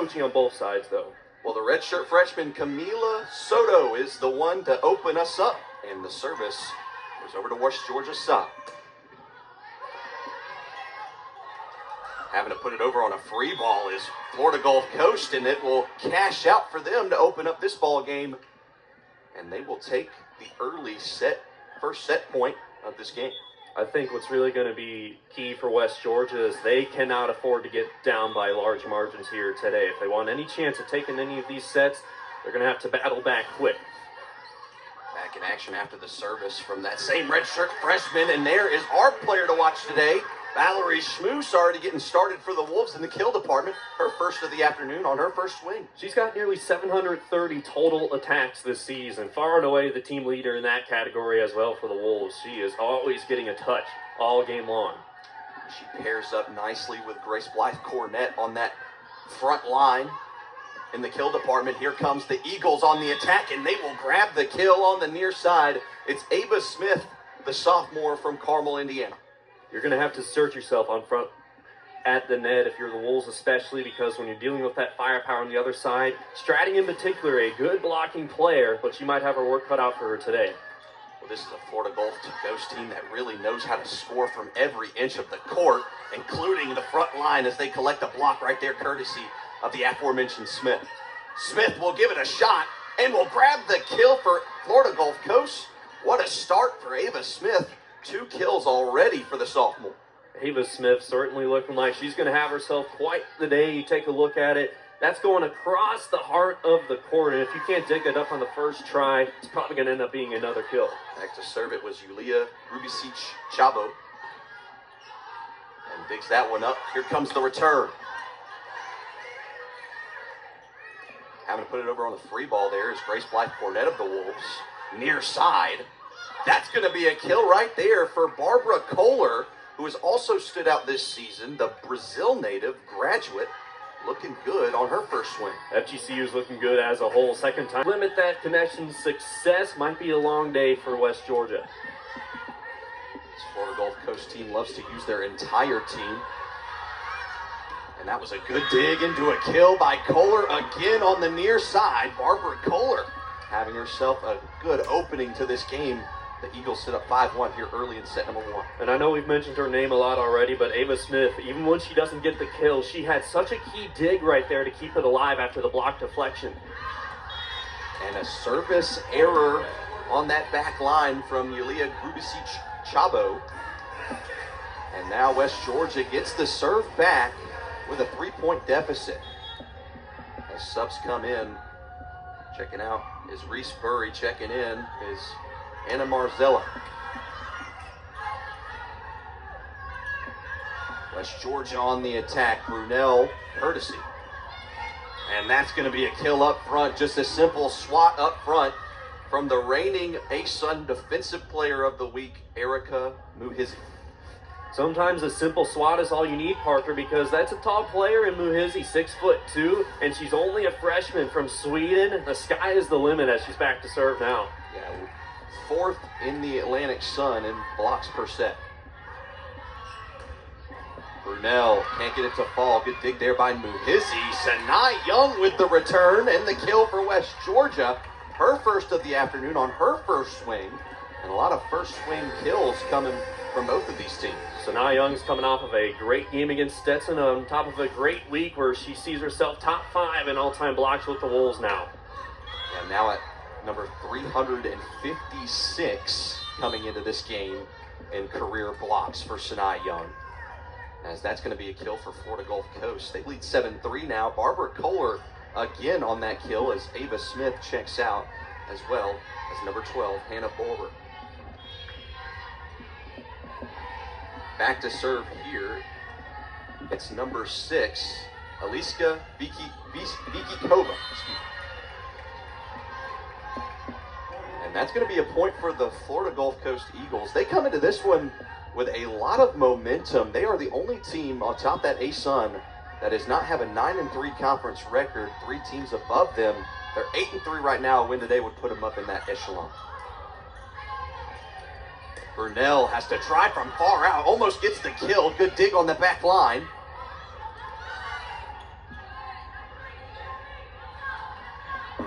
coaching on both sides, though. Well, the redshirt freshman Camila Soto is the one to open us up, and the service goes over to West Georgia's side. Having to put it over on a free ball is Florida Gulf Coast, and it will cash out for them to open up this ball game, and they will take the first set point of this game. I think what's really going to be key for West Georgia is they cannot afford to get down by large margins here today. If they want any chance of taking any of these sets, they're going to have to battle back quick. Back in action after the service from that same redshirt freshman, and there is our player to watch today, Valerie Schmoose, already getting started for the Wolves in the kill department. Her first of the afternoon on her first swing. She's got nearly 730 total attacks this season, far and away the team leader in that category as well for the Wolves. She is always getting a touch all game long. She pairs up nicely with Grace Blythe-Cornett on that front line in the kill department. Here comes the Eagles on the attack, and they will grab the kill on the near side. It's Ava Smith, the sophomore from Carmel, Indiana. You're going to have to assert yourself on front at the net if you're the Wolves, especially because when you're dealing with that firepower on the other side, Stratting in particular, a good blocking player, but she might have her work cut out for her today. Well, this is a Florida Gulf Coast team that really knows how to score from every inch of the court, including the front line as they collect a block right there, courtesy of the aforementioned Smith. Smith will give it a shot and will grab the kill for Florida Gulf Coast. What a start for Ava Smith. 2 kills already for the sophomore. Ava Smith certainly looking like she's going to have herself quite the day. You take a look at it. That's going across the heart of the court, and if you can't dig it up on the first try, it's probably going to end up being another kill. Back to serve it was Yulia Rubisic Chabo. And digs that one up. Here comes the return. Having to put it over on the free ball there is Grace Blythe-Cornett of the Wolves. Near side. That's going to be a kill right there for Barbara Kohler, who has also stood out this season, the Brazil native graduate, looking good on her first swing. FGCU is looking good as a whole. Second time. Limit that connection success. Might be a long day for West Georgia. This Florida Gulf Coast team loves to use their entire team. And that was a good dig into a kill by Kohler again on the near side. Barbara Kohler having herself a good opening to this game. The Eagles sit up 5-1 here early in set number 1. And I know we've mentioned her name a lot already, but Ava Smith, even when she doesn't get the kill, she had such a key dig right there to keep it alive after the block deflection. And a service error on that back line from Yulia Grubisic Chabo. And now West Georgia gets the serve back with a 3-point deficit. As subs come in, checking out is Reese Burry, checking in is Anna Marzella. West Georgia on the attack. Brunel courtesy. And that's going to be a kill up front. Just a simple swat up front from the reigning ASUN Defensive Player of the Week, Erica Muhizi. Sometimes a simple swat is all you need, Parker, because that's a tall player in Muhizi, 6'2", and she's only a freshman from Sweden. The sky is the limit as she's back to serve now. Yeah, 4th in the Atlantic Sun in blocks per set. Brunel can't get it to fall. Good dig there by Muhizi. Sanai Young with the return and the kill for West Georgia. Her first of the afternoon on her first swing. And a lot of first swing kills coming from both of these teams. Sanai Young's coming off of a great game against Stetson on top of a great week where she sees herself top 5 in all-time blocks with the Wolves now. And now at number 356 coming into this game in career blocks for Sanai Young. As that's going to be a kill for Florida Gulf Coast. They lead 7-3 now. Barbara Kohler again on that kill as Ava Smith checks out, as well as number 12, Hannah Bulwer. Back to serve here. It's number 6, Aliska Vikikova. And that's going to be a point for the Florida Gulf Coast Eagles. They come into this one with a lot of momentum. They are the only team on top that ASUN that does not have a 9-3 conference record. 3 teams above them. They're 8-3 right now. A win today would put them up in that echelon. Brunel has to try from far out. Almost gets the kill. Good dig on the back line.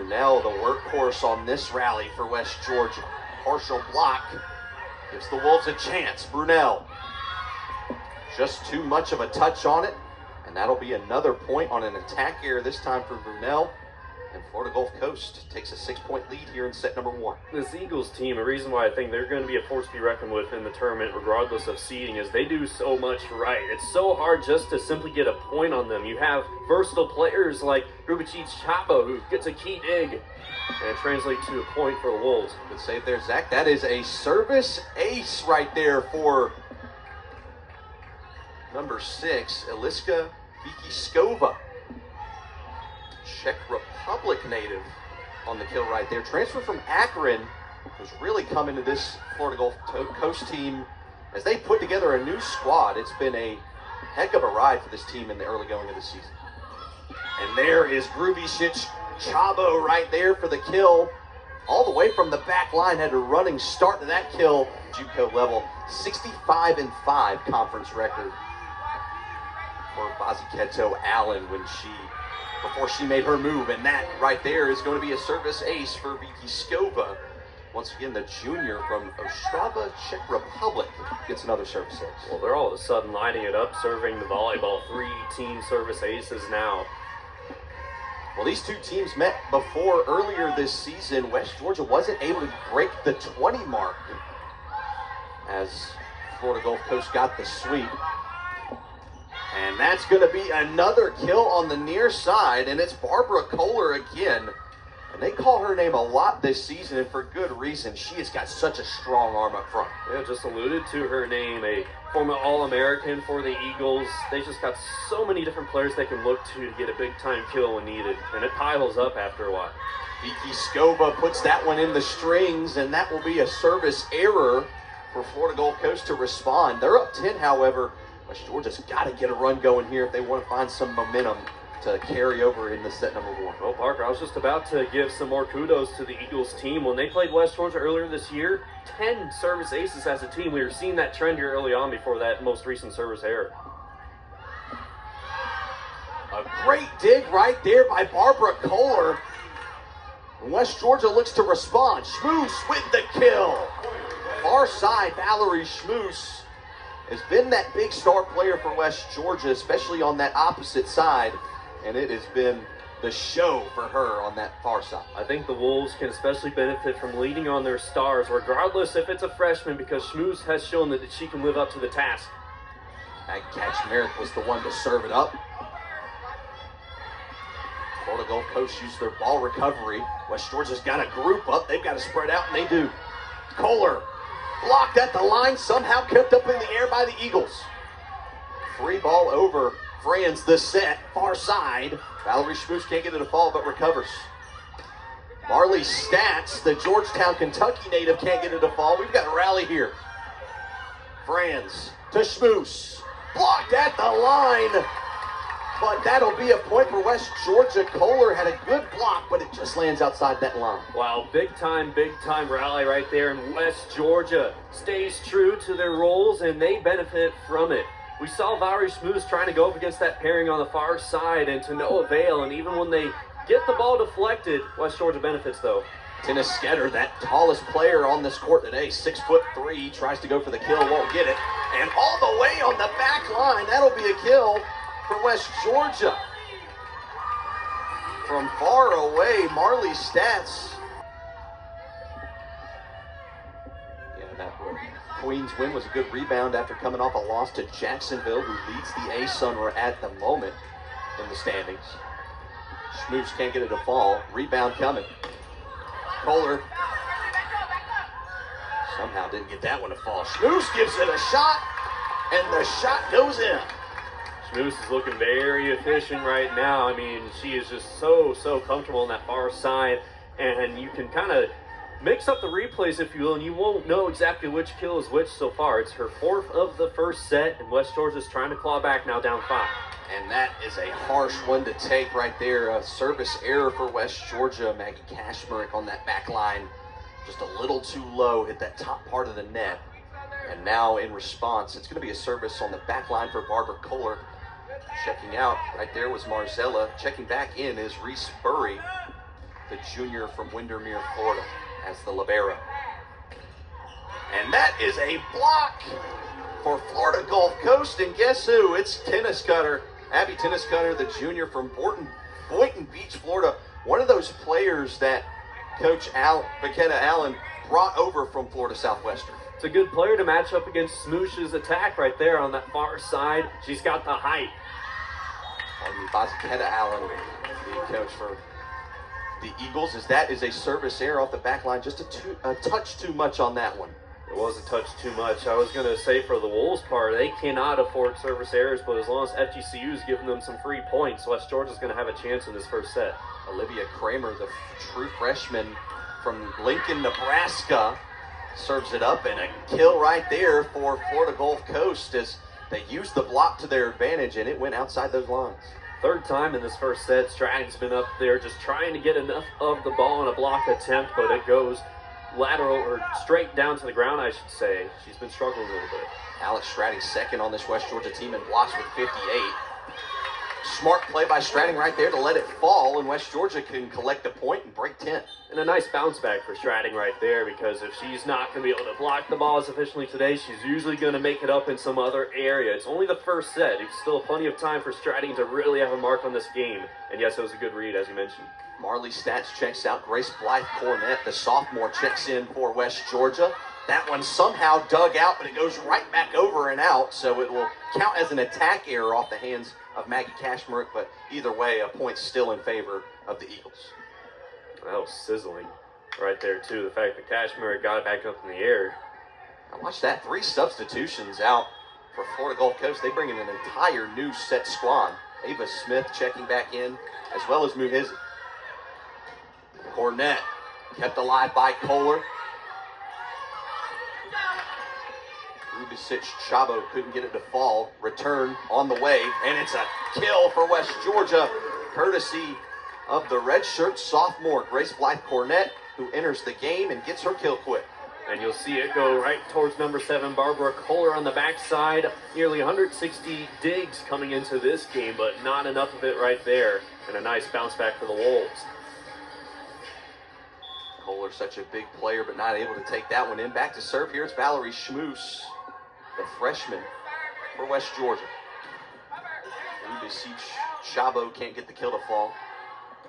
Brunel, the workhorse on this rally for West Georgia. Partial block gives the Wolves a chance. Brunel, just too much of a touch on it, and that'll be another point on an attack error, this time for Brunel. And Florida Gulf Coast takes a 6-point lead here in set number 1. This Eagles team, a reason why I think they're going to be a force to be reckoned with in the tournament, regardless of seeding, is they do so much right. It's so hard just to simply get a point on them. You have versatile players like Rubici Chapa, who gets a key dig, and it translates to a point for the Wolves. Good save there, Zach. That is a service ace right there for number 6, Eliska Vikiskova. Czech Republic native on the kill right there. Transfer from Akron, who's really come into this Florida Gulf Coast team as they put together a new squad. It's been a heck of a ride for this team in the early going of the season. And there is Grubicic Chabo right there for the kill. All the way from the back line, had a running start to that kill. JUCO level, 65-5 conference record for Baziketo Allen before she made her move, and that right there is going to be a service ace for Vikiskova. Once again, the junior from Ostrava, Czech Republic, gets another service ace. Well, they're all of a sudden lighting it up, serving the volleyball. 3 team service aces now. Well, these two teams met before earlier this season. West Georgia wasn't able to break the 20 mark as Florida Gulf Coast got the sweep. And that's going to be another kill on the near side, and it's Barbara Kohler again. And they call her name a lot this season, and for good reason. She has got such a strong arm up front. Yeah, just alluded to her name, a former All-American for the Eagles. They just got so many different players they can look to get a big-time kill when needed, and it piles up after a while. Vikiskova puts that one in the strings, and that will be a service error for Florida Gulf Coast to respond. They're up 10, however. West Georgia's got to get a run going here if they want to find some momentum to carry over in the set number 1. Well, Parker, I was just about to give some more kudos to the Eagles team. When they played West Georgia earlier this year, 10 service aces as a team. We were seeing that trend here early on before that most recent service error. A great dig right there by Barbara Kohler. West Georgia looks to respond. Schmoose with the kill. Far side, Valerie Schmoose has been that big star player for West Georgia, especially on that opposite side, and it has been the show for her on that far side. I think the Wolves can especially benefit from leading on their stars, regardless if it's a freshman, because Schmoose has shown that she can live up to the task. Maggie Kaczmarek was the one to serve it up. Florida Gulf Coast used their ball recovery. West Georgia's got a group up. They've got to spread out, and they do. Kohler blocked at the line, somehow kept up in the air by the Eagles. Free ball over. Franz the set, far side. Valerie Schmoose can't get it to fall, but recovers. Marley Stats, the Georgetown, Kentucky native, can't get it to fall. We've got a rally here. Franz to Schmoose. Blocked at the line. But that'll be a point for West Georgia. Kohler had a good block, but it just lands outside that line. Wow, big time rally right there. And West Georgia stays true to their roles, and they benefit from it. We saw Valerie Schmoose trying to go up against that pairing on the far side, and to no avail. And even when they get the ball deflected, West Georgia benefits, though. Tennis Sketter, that tallest player on this court today, 6'3", tries to go for the kill, won't get it. And all the way on the back line, that'll be a kill for West Georgia. From far away, Marley Stats. Yeah, that Queens win was a good rebound after coming off a loss to Jacksonville, who leads the A-Sun at the moment in the standings. Schmoose can't get it to fall. Rebound coming. Kohler somehow didn't get that one to fall. Schmoose gives it a shot, and the shot goes in. Schmoose is looking very efficient right now. I mean, she is just so comfortable on that far side, and you can kind of mix up the replays, if you will, and you won't know exactly which kill is which so far. It's her 4th of the first set, and West Georgia's trying to claw back now, down 5. And that is a harsh one to take right there. A service error for West Georgia. Maggie Kaczmarek on that back line. Just a little too low, hit that top part of the net. And now in response, it's going to be a service on the back line for Barbara Kohler. Checking out right there was Marzella. Checking back in is Reese Burry. the junior from Windermere, Florida, as the libero. And that is a block for Florida Gulf Coast. And guess who? It's Tennis Cutter, Abby Tennis Cutter, the junior from Boynton Beach, Florida. One of those players that Coach Baketta Allen brought over from Florida Southwestern. It's a good player to match up against Smoosh's attack right there on that far side. She's got the height. Baketta Allen, the coach for the Eagles, as that is a service error off the back line. Just a touch too much on that one. It was a touch too much. I was going to say for the Wolves' part, they cannot afford service errors, but as long as FGCU is giving them some free points, West Georgia's going to have a chance in this first set. Olivia Kramer, the true freshman from Lincoln, Nebraska, serves it up, and a kill right there for Florida Gulf Coast as they used the block to their advantage, and it went outside those lines. Third time in this first set, Stratton's been up there just trying to get enough of the ball in a block attempt, but it goes lateral or straight down to the ground, I should say. She's been struggling a little bit. Alex Stratting second on this West Georgia team in blocks with 58. Smart play by Stratting right there to let it fall, and West Georgia can collect a point and break 10. And a nice bounce back for Stratting right there, because if she's not going to be able to block the ball as efficiently today, she's usually going to make it up in some other area. It's only the first set. There's still plenty of time for Stratting to really have a mark on this game. And yes, it was a good read, as you mentioned. Marley Stats checks out. Grace Blythe Cornett, the sophomore, checks in for West Georgia. That one somehow dug out, but it goes right back over and out, so it will count as an attack error off the hands of Maggie Kashmerick, but either way, a point still in favor of the Eagles. That was sizzling right there, too. The fact that Kashmerick got it back up in the air. Now watch that. 3 substitutions out for Florida Gulf Coast. They bring in an entire new set squad. Ava Smith checking back in, as well as Muhizi. Cornett kept alive by Kohler. Rubicic Chabo couldn't get it to fall. Return on the way, and it's a kill for West Georgia, courtesy of the redshirt sophomore Grace Blythe Cornett, who enters the game and gets her kill quick. And you'll see it go right towards number 7, Barbara Kohler on the backside. Nearly 160 digs coming into this game, but not enough of it right there. And a nice bounce back for the Wolves. Kohler, such a big player, but not able to take that one in. Back to serve here. It's Valerie Schmoose, the freshman for West Georgia. Rubicic Chabo can't get the kill to fall.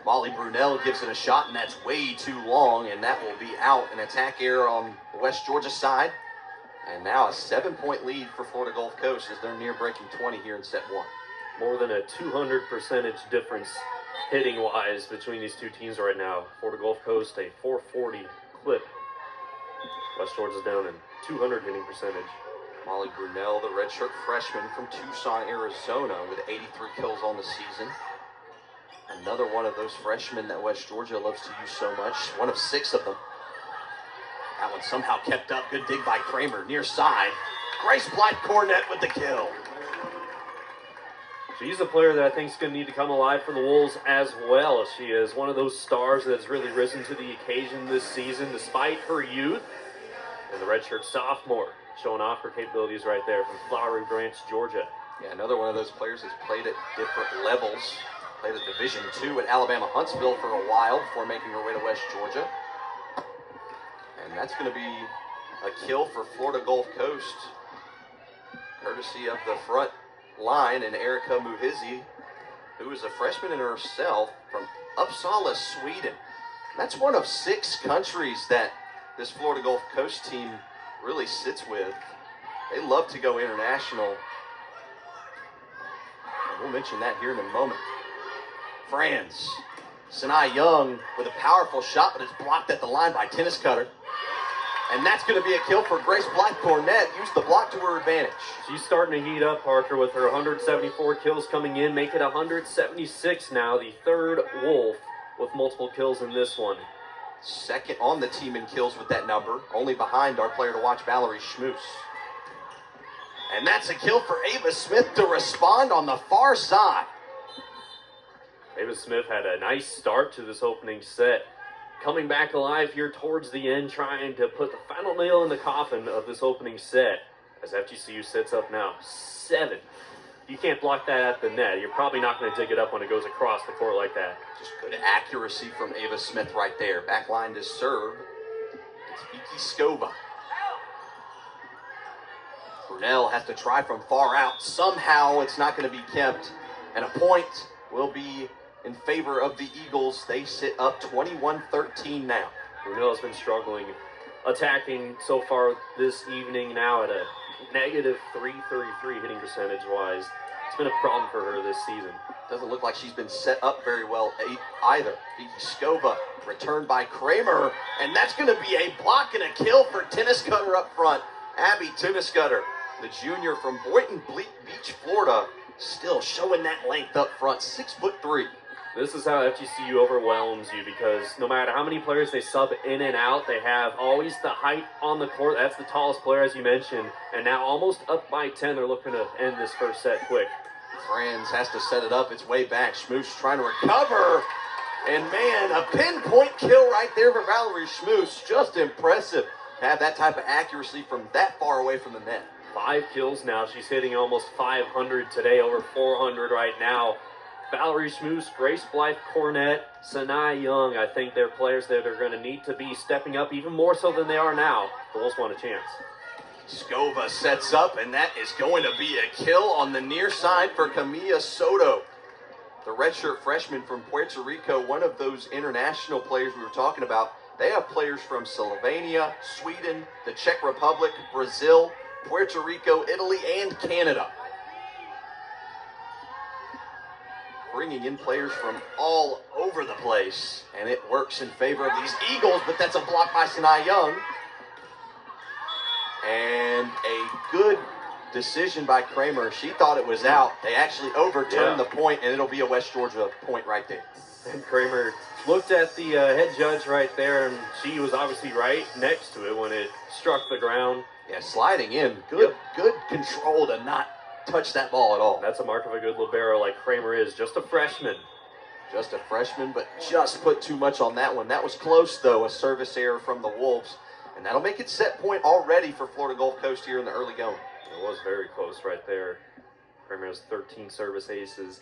Molly Brunell gives it a shot, and that's way too long, and that will be out. An attack error on the West Georgia side. And now a 7-point lead for Florida Gulf Coast as they're near breaking 20 here in set 1. More than a 200% difference hitting-wise between these two teams right now. Florida Gulf Coast, a 440 clip. West Georgia's down in 200 hitting percentage. Molly Brunell, the redshirt freshman from Tucson, Arizona, with 83 kills on the season. Another one of those freshmen that West Georgia loves to use so much. One of 6 of them. That one somehow kept up. Good dig by Kramer, near side. Grace Blythe Cornett with the kill. She's a player that I think is going to need to come alive for the Wolves as well. She is one of those stars that has really risen to the occasion this season despite her youth. And the redshirt sophomore showing off her capabilities right there from Flowery Branch, Georgia. Yeah, another one of those players that's played at different levels. Played at Division II at Alabama Huntsville for a while before making her way to West Georgia. And that's going to be a kill for Florida Gulf Coast, courtesy of the front line and Erica Muhizi, who is a freshman in herself from Uppsala, Sweden. That's one of 6 countries that this Florida Gulf Coast team really sits with. They love to go international. And we'll mention that here in a moment. Franz. Sinai Young with a powerful shot, but it's blocked at the line by Tennis Cutter. And that's going to be a kill for Grace Blythe Cornett. Use the block to her advantage. She's starting to heat up, Parker, with her 174 kills coming in. Make it 176 now. The third Wolf with multiple kills in this one. Second on the team in kills with that number. Only behind our player to watch, Valerie Schmoose. And that's a kill for Ava Smith to respond on the far side. Ava Smith had a nice start to this opening set. Coming back alive here towards the end, trying to put the final nail in the coffin of this opening set. As FGCU sets up now 7 you can't block that at the net. You're probably not going to dig it up when it goes across the court like that. Just good accuracy from Ava Smith right there. Back line to serve. It's Vicky Skova. Brunel has to try from far out. Somehow it's not going to be kept. And a point will be in favor of the Eagles. They sit up 21-13 now. Brunel's been struggling attacking so far this evening, now at a negative .333 hitting percentage-wise. It's been a problem for her this season. Doesn't look like she's been set up very well either. Vicky Skova returned by Kramer, and that's going to be a block and a kill for Tennis Cutter up front. Abby Tennis Cutter, the junior from Boynton Beach, Florida, still showing that length up front, 6'3". This is how FGCU overwhelms you, because no matter how many players they sub in and out, they have always the height on the court. That's the tallest player, as you mentioned. And now almost up by 10, they're looking to end this first set quick. Franz has to set it up. It's way back. Schmoose trying to recover. And man, a pinpoint kill right there for Valerie Schmoose. Just impressive to have that type of accuracy from that far away from the net. 5 kills now. She's hitting almost 500 today, over 400 right now. Valerie Schmoose, Grace Blythe Cornett, Sanai Young, I think they're players that are going to need to be stepping up even more so than they are now. The Wolves want a chance. Skova sets up, and that is going to be a kill on the near side for Camilla Soto. The redshirt freshman from Puerto Rico, one of those international players we were talking about. They have players from Slovenia, Sweden, the Czech Republic, Brazil, Puerto Rico, Italy, and Canada. Bringing in players from all over the place, and it works in favor of these Eagles, but that's a block by Sanai Young. And a good decision by Kramer. She thought it was out. They actually overturned the point, and it'll be a West Georgia point right there. And Kramer looked at the head judge right there, and she was obviously right next to it when it struck the ground. Yeah, sliding in. Good control to not touch that ball at all. That's a mark of a good libero like Kramer is. Just a freshman. Just a freshman, but just put too much on that one. That was close, though, a service error from the Wolves. And that'll make it set point already for Florida Gulf Coast here in the early going. It was very close right there. Kramer has 13 service aces.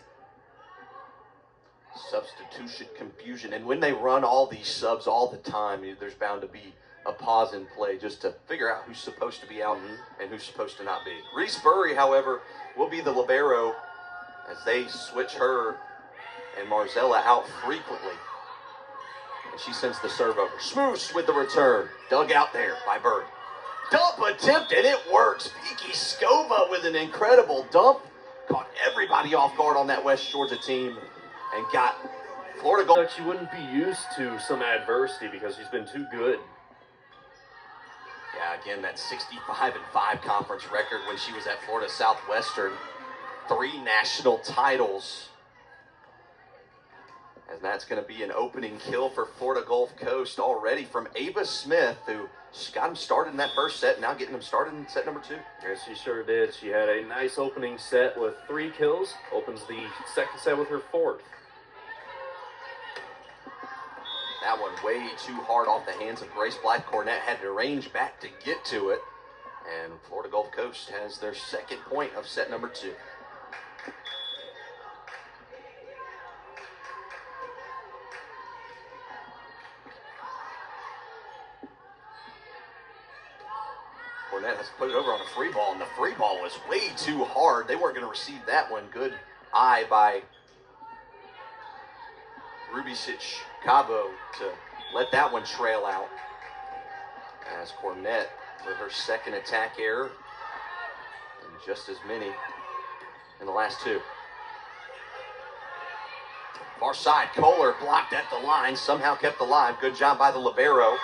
Substitution confusion. And when they run all these subs all the time, there's bound to be a pause in play just to figure out who's supposed to be out and who's supposed to not be. Reese Burry, however, will be the libero as they switch her and Marzella out frequently. And she sends the serve over. Schmoose with the return. Dug out there by Burry. Dump attempt, and it works. Vicky Skova with an incredible dump. Caught everybody off guard on that West Georgia team and got Florida Gulf. But she wouldn't be used to some adversity because she's been too good. Yeah, again, that 65-5 conference record when she was at Florida Southwestern. 3 national titles. And that's going to be an opening kill for Florida Gulf Coast already from Ava Smith, who got him started in that first set, now getting him started in set number 2. Yes, she sure did. She had a nice opening set with 3 kills. Opens the second set with her 4th. That one way too hard off the hands of Grace Blythe Cornett. Had to range back to get to it. And Florida Gulf Coast has their second point of set number 2. Cornett has put it over on a free ball, and the free ball was way too hard. They weren't going to receive that one. Good eye by Rubicic Cabo to let that one trail out. As Cornett with her second attack error, and just as many in the last 2. Far side, Kohler blocked at the line, somehow kept alive. Good job by the libero.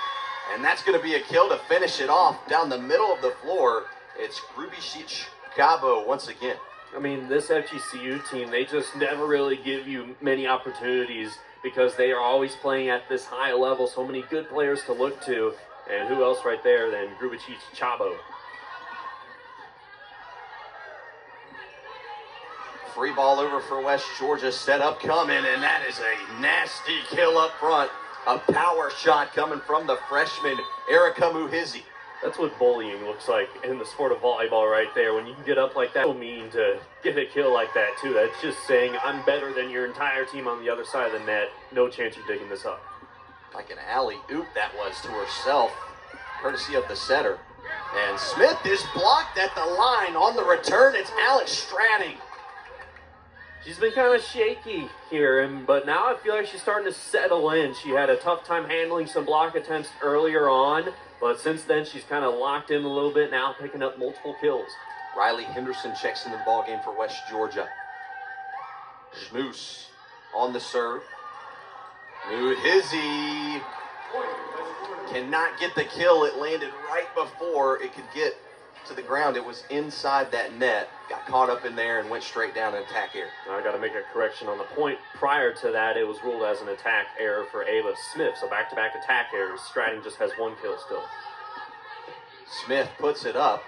And that's going to be a kill to finish it off down the middle of the floor. It's Rubicic Cabo once again. I mean, this FGCU team, they just never really give you many opportunities because they are always playing at this high level. So many good players to look to. And who else right there than Rubicic Cabo? Free ball over for West Georgia, set up coming, and that is a nasty kill up front. A power shot coming from the freshman, Erica Muhizi. That's what bullying looks like in the sport of volleyball right there. When you can get up like that, don't mean to get a kill like that too. That's just saying I'm better than your entire team on the other side of the net. No chance you're digging this up. Like an alley-oop that was to herself, courtesy of the setter. And Smith is blocked at the line. On the return, it's Alex Stratting. She's been kind of shaky here, but now I feel like she's starting to settle in. She had a tough time handling some block attempts earlier on, but since then she's kind of locked in a little bit now, picking up multiple kills. Riley Henderson checks into the ballgame for West Georgia. Schmoose on the serve. Muhizzi cannot get the kill. It landed right before it could get to the ground. It was inside that net, got caught up in there and went straight down an attack error. Now I got to make a correction on the point. Prior to that, it was ruled as an attack error for Ava Smith. So back-to-back attack errors. Stratting just has one kill still. Smith puts it up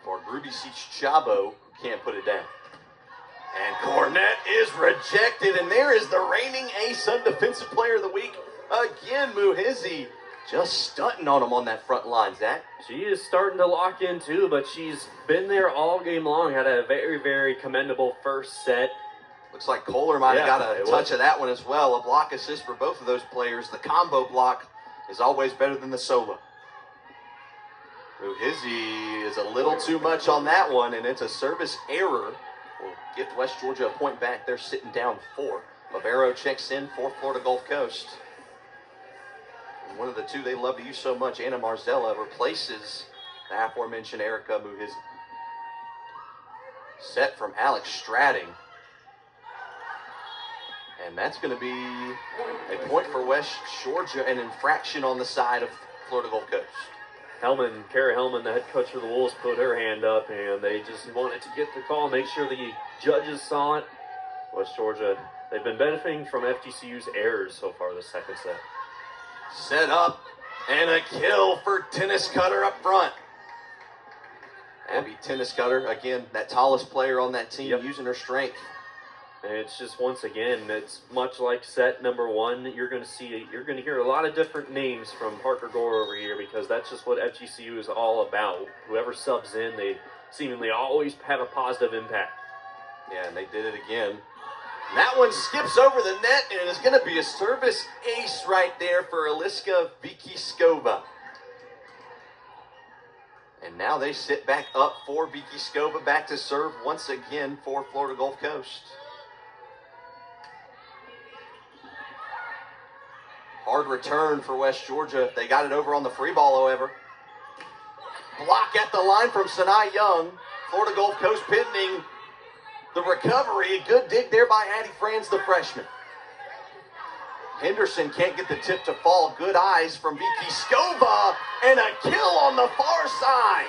for Grubisic Chabo, who can't put it down. And Cornett is rejected, and there is the reigning A-Sun Defensive Player of the Week. Again, Muhizzi just stunting on him on that front line, Zach. She is starting to lock in too, but she's been there all game long. Had a very, very commendable first set. Looks like Kohler might have got a touch of that one as well. A block assist for both of those players. The combo block is always better than the solo. Muhizzi is a little too much on that one, and it's a service error. Will give West Georgia a point back. They're sitting down 4. Libero checks in for Florida Gulf Coast. And one of the two they love to use so much, Anna Marzella, replaces the aforementioned Erica Muhizzi. Set from Alex Stratting. And that's going to be a point for West Georgia, an infraction on the side of Florida Gulf Coast. Kara Hellman, the head coach for the Wolves, put her hand up, and they just wanted to get the call, make sure the judges saw it. West Georgia, they've been benefiting from FGCU's errors so far this second set. Set up, and a kill for Tennis Cutter up front. Abby Tennis Cutter, again, that tallest player on that team, using her strength. And it's just, once again, it's much like set number 1. You're going to hear a lot of different names from Parker Gore over here, because that's just what FGCU is all about. Whoever subs in, they seemingly always have a positive impact. Yeah, and they did it again. And that one skips over the net, and it's going to be a service ace right there for Eliska Vikiskova. And now they sit back up for Vikiskova, back to serve once again for Florida Gulf Coast. Hard return for West Georgia. They got it over on the free ball, however. Block at the line from Sanai Young. Florida Gulf Coast pinning the recovery. A good dig there by Addie Franz, the freshman. Henderson can't get the tip to fall. Good eyes from Vikiskova, and a kill on the far side.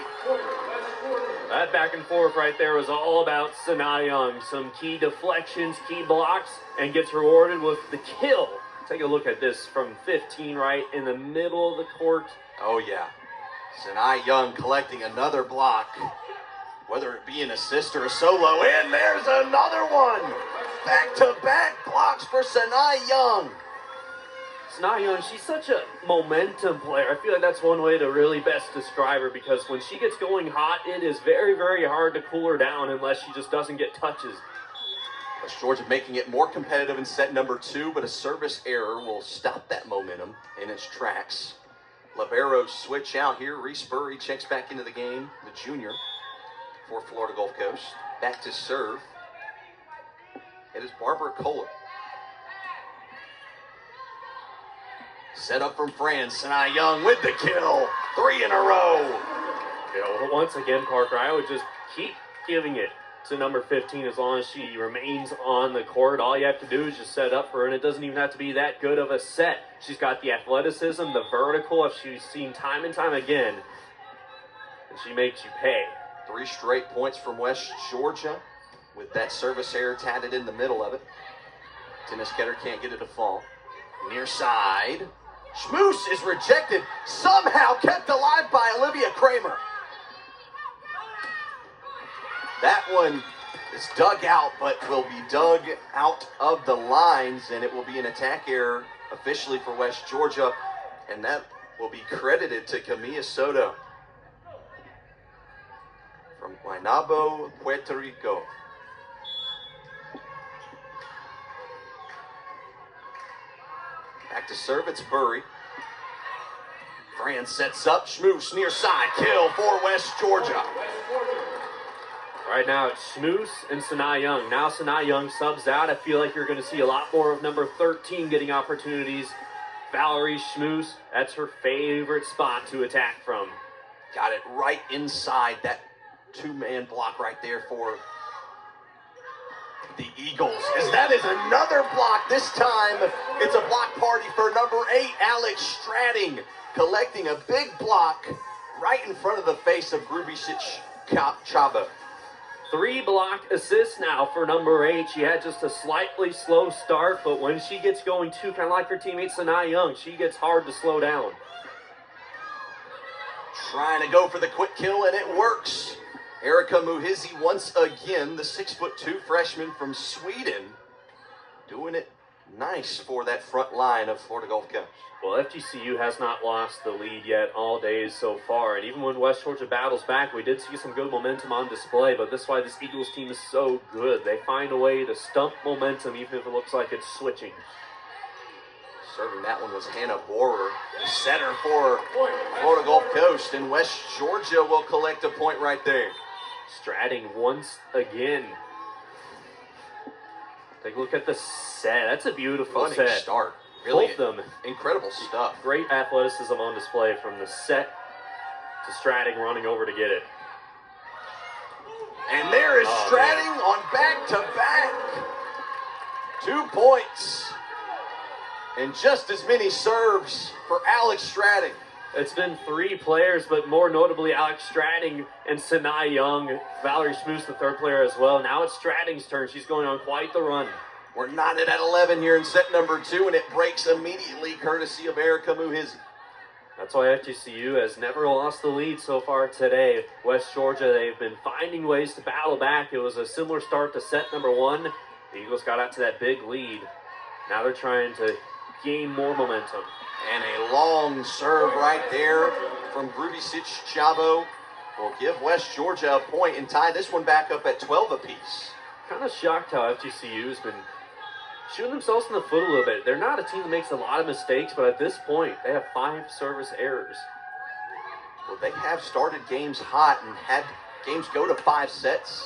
That back and forth right there was all about Sanai Young. Some key deflections, key blocks, and gets rewarded with the kill. Take a look at this from 15 right in the middle of the court. Oh, yeah. Sanai Young collecting another block, whether it be an assist or a solo. And there's another one. Back-to-back blocks for Sanai Young. Sanai Young, she's such a momentum player. I feel like that's one way to really best describe her, because when she gets going hot, it is very, very hard to cool her down unless she just doesn't get touches. West Georgia making it more competitive in set number 2, but a service error will stop that momentum in its tracks. Libero switch out here. Reese Burry checks back into the game, the junior for Florida Gulf Coast. Back to serve. It is Barbara Kohler. Set up from Franz. Sanai Young with the kill. 3 in a row. Once again, Parker, I would just keep giving it to number 15 as long as she remains on the court. All you have to do is just set up for her, and it doesn't even have to be that good of a set. She's got the athleticism, the vertical, if she's seen time and time again, and she makes you pay. 3 straight points from West Georgia with that service error tatted in the middle of it. Tennis Ketter can't get it to fall. Near side. Schmoose is rejected, somehow kept alive by Olivia Kramer. That one is dug out, but will be dug out of the lines, and it will be an attack error officially for West Georgia. And that will be credited to Camilla Soto from Guaynabo, Puerto Rico. Back to serve, it's Burry. Fran sets up, Schmoose near side, kill for West Georgia. Right now it's Schmoose and Sanaa Young. Now Sanaa Young subs out. I feel like you're going to see a lot more of number 13 getting opportunities. Valerie Schmoose, that's her favorite spot to attack from. Got it right inside that two-man block right there for the Eagles. As that is another block. This time it's a block party for number 8, Alex Stratting, collecting a big block right in front of the face of Grubisic Chabo. 3 block assists now for number 8. She had just a slightly slow start, but when she gets going too, kind of like her teammate Sanaa Young, she gets hard to slow down. Trying to go for the quick kill, and it works. Erica Muhizi once again, the 6'2" freshman from Sweden, doing it nice for that front line of Florida Gulf Coast. Well, FGCU has not lost the lead yet all days so far, and even when West Georgia battles back, we did see some good momentum on display, but that's why this Eagles team is so good. They find a way to stump momentum even if it looks like it's switching. Serving that one was Hannah Borer, the setter for Florida Gulf Coast, and West Georgia will collect a point right there. Stratting once again. Take a look at the set. That's a beautiful Funny set. Start. Really Both of them. Incredible stuff. Great athleticism on display from the set to Stratting running over to get it. And there is Stratting on back-to-back. 2 points. And just as many serves for Alex Stratting. It's been 3 players, but more notably Alex Stratting and Sanaa Young. Valerie Schmoose, the 3rd player as well. Now it's Stratting's turn. She's going on quite the run. We're knotted at 11 here in set number 2, and it breaks immediately courtesy of Erica Muhizi. That's why FGCU has never lost the lead so far today. West Georgia, they've been finding ways to battle back. It was a similar start to set number 1. The Eagles got out to that big lead. Now they're trying to gain more momentum. And a long serve right there from Grubisic Chabo will give West Georgia a point and tie this one back up at 12 apiece. Kind of shocked how FGCU has been shooting themselves in the foot a little bit. They're not a team that makes a lot of mistakes, but at this point, they have 5 service errors. Well, they have started games hot and had games go to 5 sets.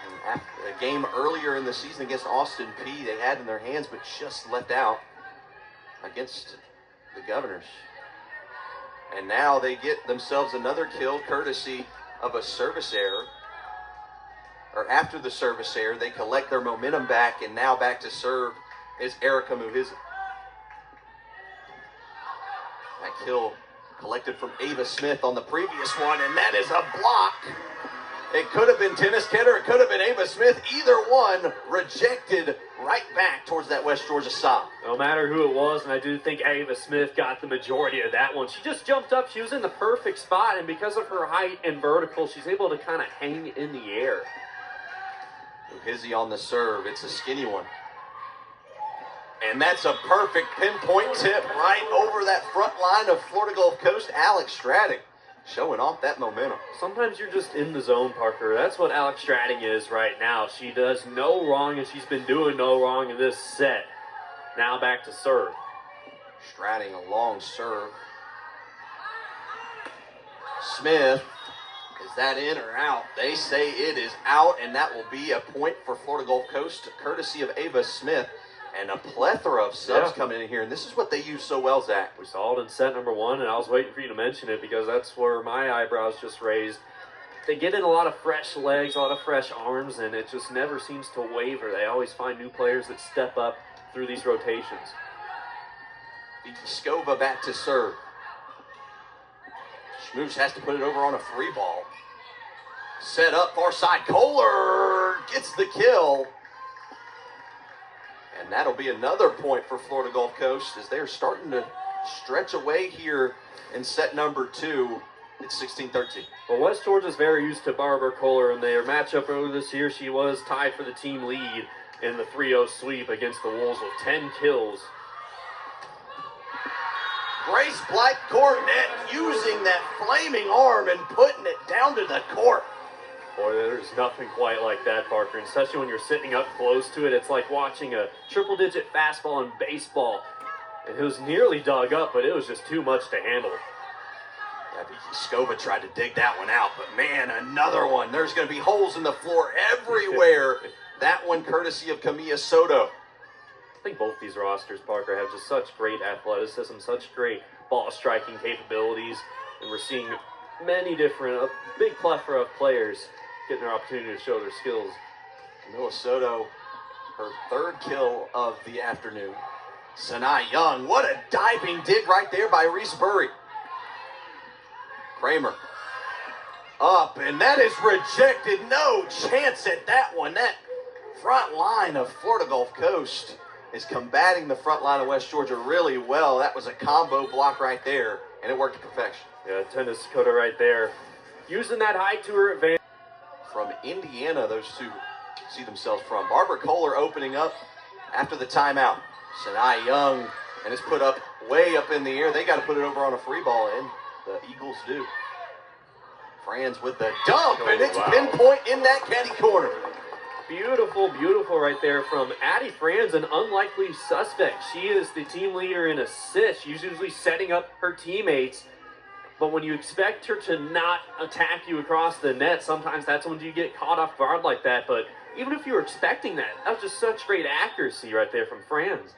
And after a game earlier in the season against Austin P, they had in their hands, but just left out against the Governors. And now they get themselves another kill courtesy of a service error. Or after the service error, they collect their momentum back, and now back to serve is Erica Muhizi. That kill collected from Ava Smith on the previous one, and that is a block. It could have been Tennis Ketter, it could have been Ava Smith. Either one rejected right back towards that West Georgia side. No matter who it was, and I do think Ava Smith got the majority of that one. She just jumped up. She was in the perfect spot, and because of her height and vertical, she's able to kind of hang in the air. Muhizi on the serve. It's a skinny one. And that's a perfect pinpoint tip right over that front line of Florida Gulf Coast. Alex Stratting showing off that momentum. Sometimes you're just in the zone, Parker. That's what Alex Stratting is right now. She does no wrong, and she's been doing no wrong in this set. Now back to serve. Stratting a long serve. Smith. Is that in or out? They say it is out, and that will be a point for Florida Gulf Coast, courtesy of Ava Smith. And a plethora of subs coming in here, and this is what they use so well, Zach. We saw it in set number 1, and I was waiting for you to mention it because that's where my eyebrows just raised. They get in a lot of fresh legs, a lot of fresh arms, and it just never seems to waver. They always find new players that step up through these rotations. Vicky Skova back to serve. Schmoosh has to put it over on a 3 ball. Set up far side. Kohler gets the kill. And that'll be another point for Florida Gulf Coast as they're starting to stretch away here in set number 2. It's 16-13. Well, West Georgia's very used to Barbara Kohler in their matchup earlier this year. She was tied for the team lead in the 3-0 sweep against the Wolves with 10 kills. Grace Blythe Cornet using that flaming arm and putting it down to the court. Boy, there's nothing quite like that, Parker. And especially when you're sitting up close to it, it's like watching a triple-digit fastball in baseball. And it was nearly dug up, but it was just too much to handle. Skova tried to dig that one out, but man, another one. There's going to be holes in the floor everywhere. That one courtesy of Camilla Soto. I think both these rosters, Parker, have just such great athleticism, such great ball striking capabilities, and we're seeing many different, a big plethora of players getting their opportunity to show their skills. Camilla Soto, her third kill of the afternoon. Sanai Young, what a diving dig right there by Reese Burry. Kramer up, and that is rejected. No chance at that one. That front line of Florida Gulf Coast is combating the front line of West Georgia really well. That was a combo block right there, and it worked to perfection. Yeah, Tennis Dakota right there, using that high to her advantage. From Indiana, those two see themselves from. Barbara Kohler opening up after the timeout. Sanai Young, and it's put up way up in the air. They got to put it over on a free ball, and the Eagles do. Franz with the dump, and it's pinpoint in that caddy corner. Beautiful, beautiful right there from Addie Franz, an unlikely suspect. She is the team leader in assists. She's usually setting up her teammates. But when you expect her to not attack you across the net, sometimes that's when you get caught off guard like that. But even if you were expecting that, that was just such great accuracy right there from Franz.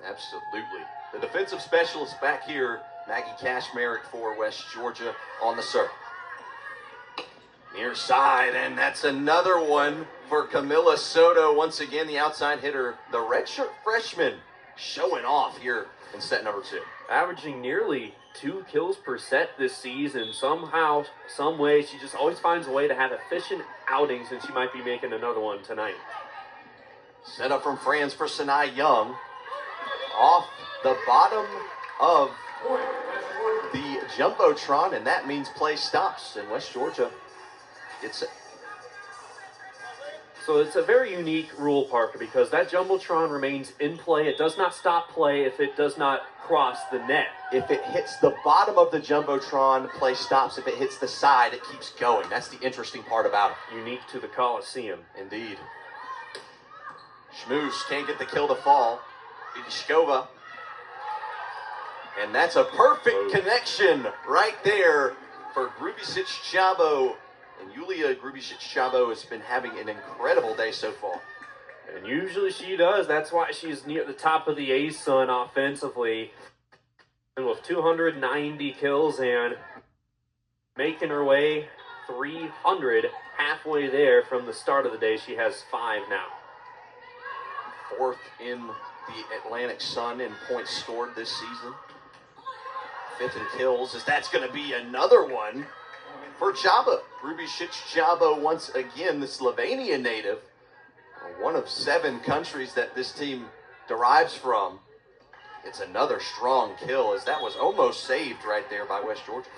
Absolutely. The defensive specialist back here, Maggie Cashmerick for West Georgia on the serve. Near side, and that's another one for Camilla Soto. Once again, the outside hitter, the redshirt freshman, showing off here in set number 2. Averaging nearly 2 kills per set this season. Somehow, some way, she just always finds a way to have efficient outings, and she might be making another one tonight. Set up from Franz for Sanai Young. Off the bottom of the Jumbotron, and that means play stops, and West Georgia gets it. So it's a very unique rule, Parker, because that Jumbotron remains in play. It does not stop play if it does not cross the net. If it hits the bottom of the Jumbotron, play stops. If it hits the side, it keeps going. That's the interesting part about it. Unique to the Coliseum. Indeed. Schmoose can't get the kill to fall. Skova. And that's a perfect connection right there for Grubicic Chabo. And Yulia Grubicic Chabo has been having an incredible day so far. And usually she does. That's why she's near the top of the A-Sun offensively. And with 290 kills and making her way 300 halfway there from the start of the day. She has 5 now. 4th in the Atlantic Sun in points scored this season. 5th in kills, as that's going to be another one for Chaba. Grubicic Chabo, once again, the Slovenian native. One of 7 countries that this team derives from. It's another strong kill, as that was almost saved right there by West Georgia.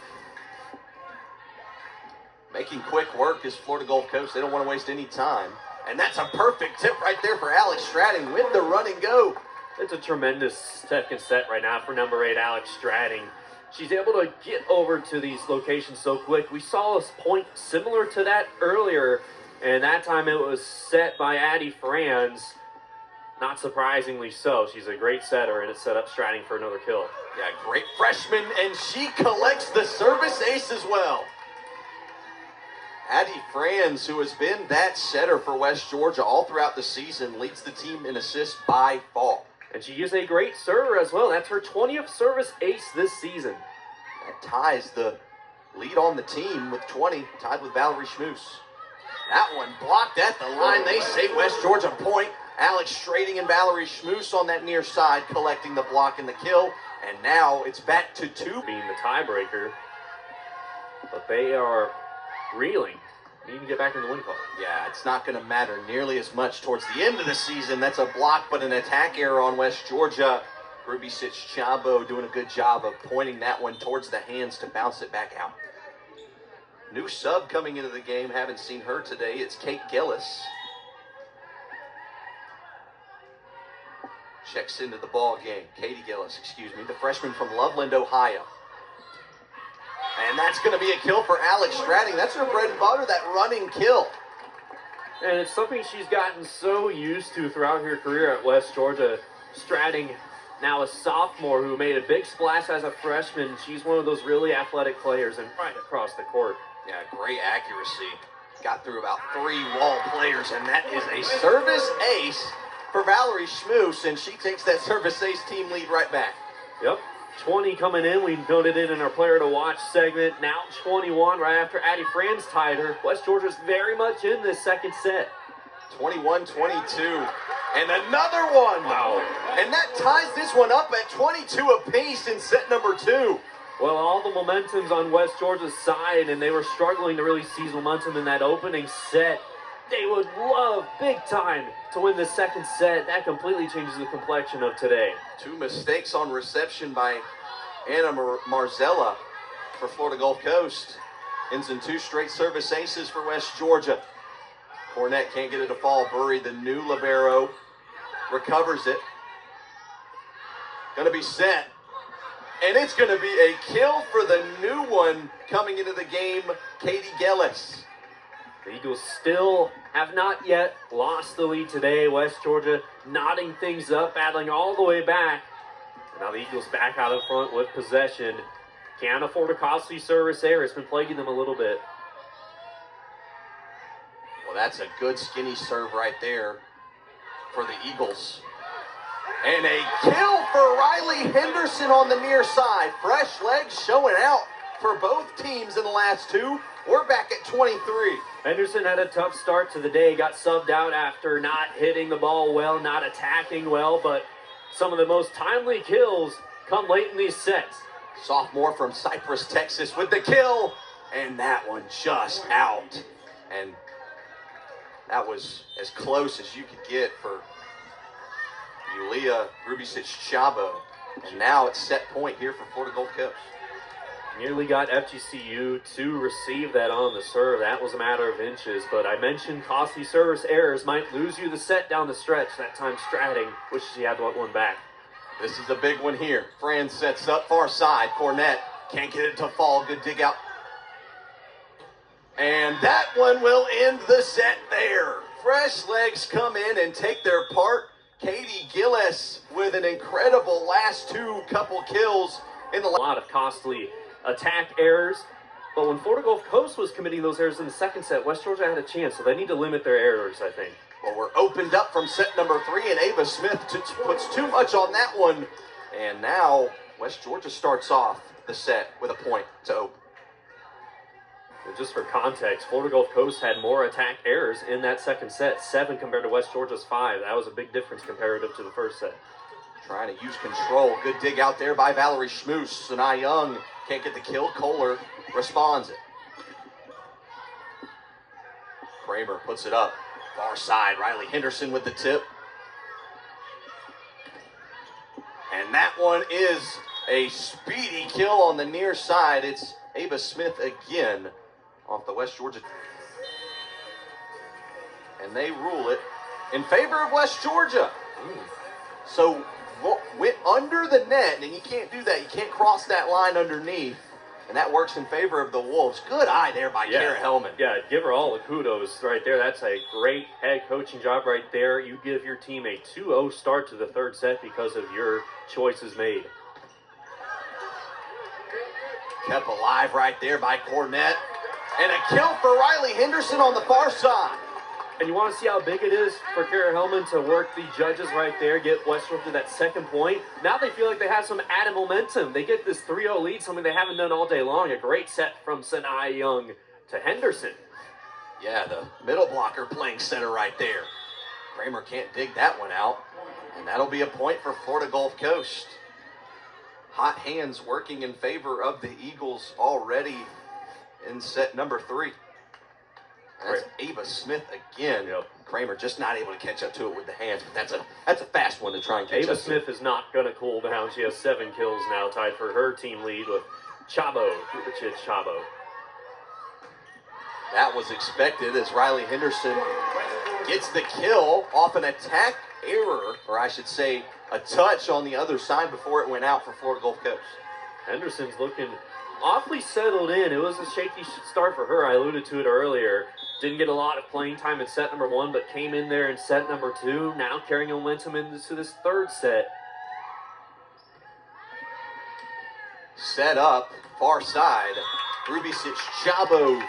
Making quick work is Florida Gulf Coast. They don't want to waste any time. And that's a perfect tip right there for Alex Stratting with the run and go. It's a tremendous second set right now for number 8, Alex Stratting. She's able to get over to these locations so quick. We saw a point similar to that earlier, and that time it was set by Addie Franz. Not surprisingly so. She's a great setter, and it's set up Stratting for another kill. Yeah, great freshman, and she collects the service ace as well. Addie Franz, who has been that setter for West Georgia all throughout the season, leads the team in assists by far. And she is a great server as well. That's her 20th service ace this season. That ties the lead on the team with 20, tied with Valerie Schmoose. That one blocked at the line. They say West Georgia point. Alex Strading and Valerie Schmoose on that near side, collecting the block and the kill. And now it's back to 2. Being the tiebreaker. But they are reeling. Need to get back in the win column. Yeah, it's not going to matter nearly as much towards the end of the season. That's a block, but an attack error on West Georgia. Grubicic Chabo doing a good job of pointing that one towards the hands to bounce it back out. New sub coming into the game. Haven't seen her today. It's Kate Gillis. checks into the ball game. Katie Gillis, the freshman from Loveland, Ohio. And that's going to be a kill for Alex Stratting. That's her bread and butter, that running kill. And it's something she's gotten so used to throughout her career at West Georgia. Stratting, now a sophomore who made a big splash as a freshman. She's one of those really athletic players and right across the court. Yeah, great accuracy. Got through about 3 wall players, and that is a service ace for Valerie Schmoose, and she takes that service ace team lead right back. Yep. 20 coming in. We noted it in our player to watch segment. Now 21 right after Addie Franz tied her. West Georgia's very much in this second set. 21-22. And another one. Wow. And that ties this one up at 22 apiece in set number 2. Well, all the momentum's on West Georgia's side, and they were struggling to really seize momentum in that opening set. They would love, big time, to win the second set. That completely changes the complexion of today. 2 mistakes on reception by Anna Marzella for Florida Gulf Coast. Ends in 2 straight service aces for West Georgia. Cornett can't get it to fall. Burry, the new libero, recovers it. Gonna be set. And it's going to be a kill for the new one coming into the game, Katie Gillis. The Eagles still have not yet lost the lead today. West Georgia knotting things up, battling all the way back. And now the Eagles back out in front with possession. Can't afford a costly service error. It's been plaguing them a little bit. Well, that's a good skinny serve right there for the Eagles. And a kill for Riley Henderson on the near side. Fresh legs showing out for both teams in the last 2. We're back at 23. Henderson had a tough start to the day. Got subbed out after not hitting the ball well, not attacking well. But some of the most timely kills come late in these sets. Sophomore from Cypress, Texas with the kill. And that one just out. And that was as close as you could get for Yulia Grubisic-Chabo. And now it's set point here for Florida Gulf Coast. Nearly got FGCU to receive that on the serve. That was a matter of inches, but I mentioned costly service errors might lose you the set down the stretch. That time Stratting wishes he had one back. This is a big one here. Franz sets up far side. Cornett can't get it to fall. Good dig out. And that one will end the set there. Fresh legs come in and take their part. Katie Gillis with an incredible last 2 couple kills in the a lot of costly attack errors. But when Florida Gulf Coast was committing those errors in the second set, West Georgia had a chance, so they need to limit their errors, I think. Well, we're opened up from set number 3, and Ava Smith puts too much on that one. And now West Georgia starts off the set with a point to open. And just for context, Florida Gulf Coast had more attack errors in that second set, 7 compared to West Georgia's 5. That was a big difference comparative to the first set. Trying to use control. Good dig out there by Valerie Schmoose. Sanaa Young can't get the kill. Kohler responds it. Kramer puts it up. Far side. Riley Henderson with the tip. And that one is a speedy kill on the near side. It's Ava Smith again off the West Georgia. And they rule it in favor of West Georgia. So went under the net, and you can't do that. You can't cross that line underneath. And that works in favor of the Wolves. Good eye there by Kara Hellman. Yeah, give her all the kudos right there. That's a great head coaching job right there. You give your team a 2-0 start to the third set because of your choices made. Kept alive right there by Cornett. And a kill for Riley Henderson on the far side. And you want to see how big it is for Kara Hellman to work the judges right there, get West Georgia that second point. Now they feel like they have some added momentum. They get this 3-0 lead, something they haven't done all day long. A great set from Sanaa Young to Henderson. Yeah, the middle blocker playing center right there. Kramer can't dig that one out. And that'll be a point for Florida Gulf Coast. Hot hands working in favor of the Eagles already in set number 3. That's Ava Smith again. Yep. Kramer just not able to catch up to it with the hands, but that's a fast one to try and catch Ava up Smith to. is not going to cool down. She has 7 kills now, tied for her team lead with Chabo, Chabo. That was expected as Riley Henderson gets the kill off an attack error, or I should say a touch on the other side before it went out for Florida Gulf Coast. Henderson's looking awfully settled in. It was a shaky start for her. I alluded to it earlier. Didn't get a lot of playing time in set number 1, but came in there in set number 2. Now carrying momentum into this third set. Set up, far side. Grubisic Chabo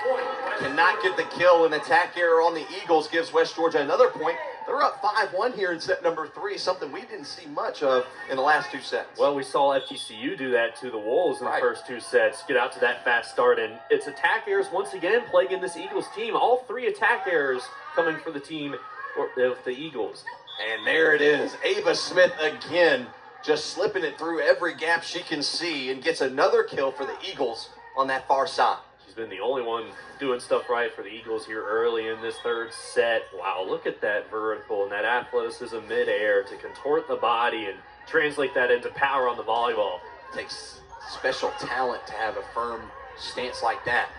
cannot get the kill. An attack error on the Eagles gives West Georgia another point. They're up 5-1 here in set number 3, something we didn't see much of in the last 2 sets. Well, we saw FGCU do that to the Wolves in the first 2 sets, get out to that fast start, and it's attack errors once again plaguing this Eagles team. All 3 attack errors coming for the team of the Eagles. And there it is, Ava Smith again, just slipping it through every gap she can see and gets another kill for the Eagles on that far side. She's been the only one doing stuff right for the Eagles here early in this third set. Wow, look at that vertical and that athleticism midair to contort the body and translate that into power on the volleyball. It takes special talent to have a firm stance like that.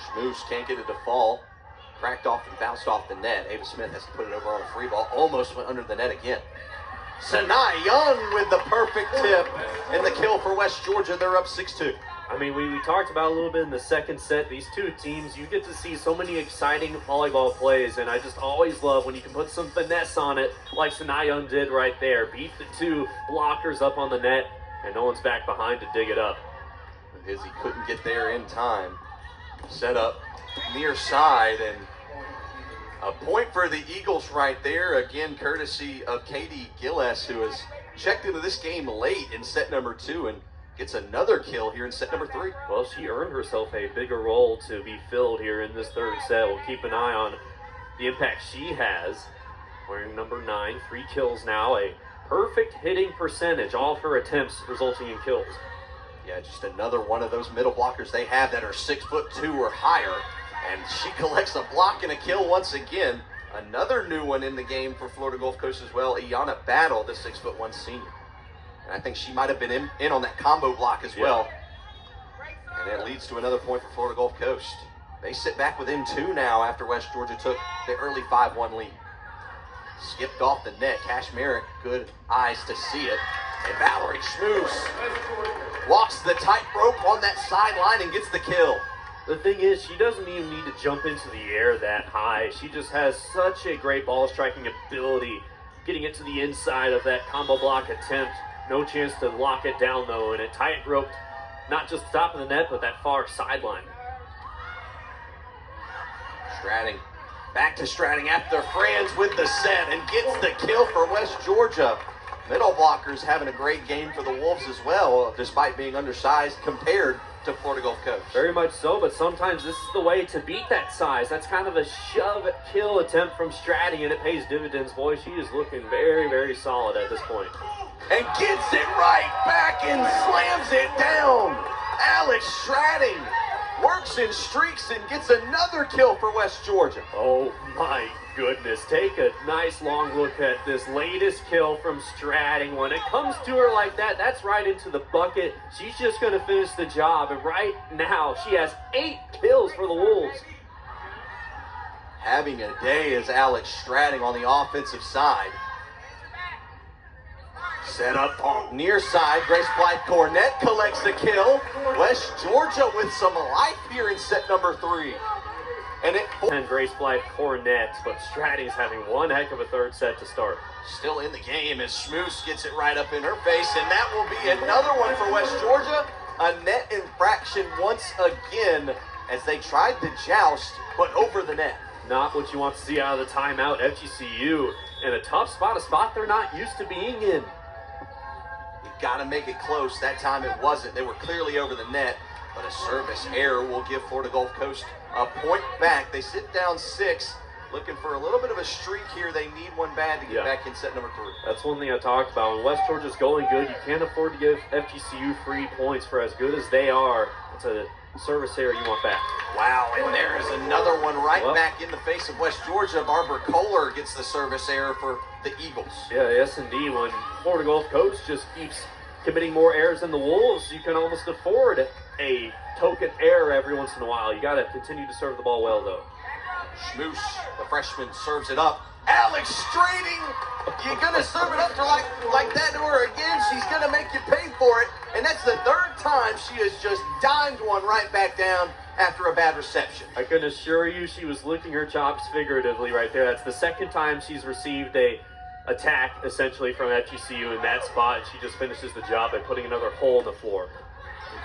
Schmoose can't get it to fall. Cracked off and bounced off the net. Ava Smith has to put it over on a free ball. Almost went under the net again. Sanai Young with the perfect tip and the kill for West Georgia. They're up 6-2. I mean, we talked about a little bit in the second set. These 2 teams, you get to see so many exciting volleyball plays, and I just always love when you can put some finesse on it, like Sanai Young did right there. Beat the 2 blockers up on the net, and no one's back behind to dig it up. Izzy couldn't get there in time. Set up near side, and a point for the Eagles right there. Again, courtesy of Katie Gilles, who has checked into this game late in set number 2 and gets another kill here in set number 3. Well, she earned herself a bigger role to be filled here in this third set. We'll keep an eye on the impact she has. Wearing number 9, 3 kills now, a perfect hitting percentage. All of her attempts resulting in kills. Yeah, just another one of those middle blockers they have that are 6'2" or higher. And she collects a block and a kill once again. Another new one in the game for Florida Gulf Coast as well. Iana Battle, the 6'1" senior. And I think she might have been in on that combo block as well. And it leads to another point for Florida Gulf Coast. They sit back within 2 now after West Georgia took the early 5-1 lead. Skipped off the net. Cash Merrick, good eyes to see it. And Valerie Schmoose walks the tightrope on that sideline and gets the kill. The thing is, she doesn't even need to jump into the air that high. She just has such a great ball striking ability. Getting it to the inside of that combo block attempt. No chance to lock it down, though, and it tight-roped not just the top of the net, but that far sideline. Stratting. Back to Stratting after Franz with the set and gets the kill for West Georgia. Middle blockers having a great game for the Wolves as well, despite being undersized compared to Florida Gulf Coast. Very much so, but sometimes this is the way to beat that size. That's kind of a shove-kill attempt from Stratting, and it pays dividends. Boy, she is looking very, very solid at this point. And gets it right back and slams it down. Alex Stratting works in streaks and gets another kill for West Georgia. Oh my goodness. Take a nice long look at this latest kill from Stratting. When it comes to her like that, that's right into the bucket. She's just going to finish the job. And right now, she has 8 kills for the Wolves. Having a day is Alex Stratting on the offensive side. Set up on near side. Grace Blythe Cornett collects the kill. West Georgia with some life here in set number 3. And Grace Blythe Cornett, but Stratting's having one heck of a third set to start. Still in the game as Schmoose gets it right up in her face, and that will be another one for West Georgia. A net infraction once again as they tried to joust, but over the net. Not what you want to see out of the timeout. FGCU in a tough spot, a spot they're not used to being in. You got to make it close. That time it wasn't. They were clearly over the net, but a service error will give Florida Gulf Coast a point back. They sit down 6, looking for a little bit of a streak here. They need one bad to get back in set number 3. That's one thing I talked about. When West Georgia's going good, you can't afford to give FGCU free points for as good as they are. It's a service error you want back. Wow, and there is another one right back in the face of West Georgia. Barbara Kohler gets the service error for the Eagles. Yeah, yes indeed. When Florida Gulf Coast just keeps committing more errors than the Wolves, you can almost afford a token error every once in a while. You got to continue to serve the ball well, though. Schmoose, the freshman, serves it up. Alex Strading, you're going to serve it up to like that to her again. She's going to make you pay for it. And that's the third time she has just dimed one right back down after a bad reception. I can assure you she was licking her chops figuratively right there. That's the second time she's received a attack, essentially, from FGCU in that spot. And she just finishes the job by putting another hole in the floor.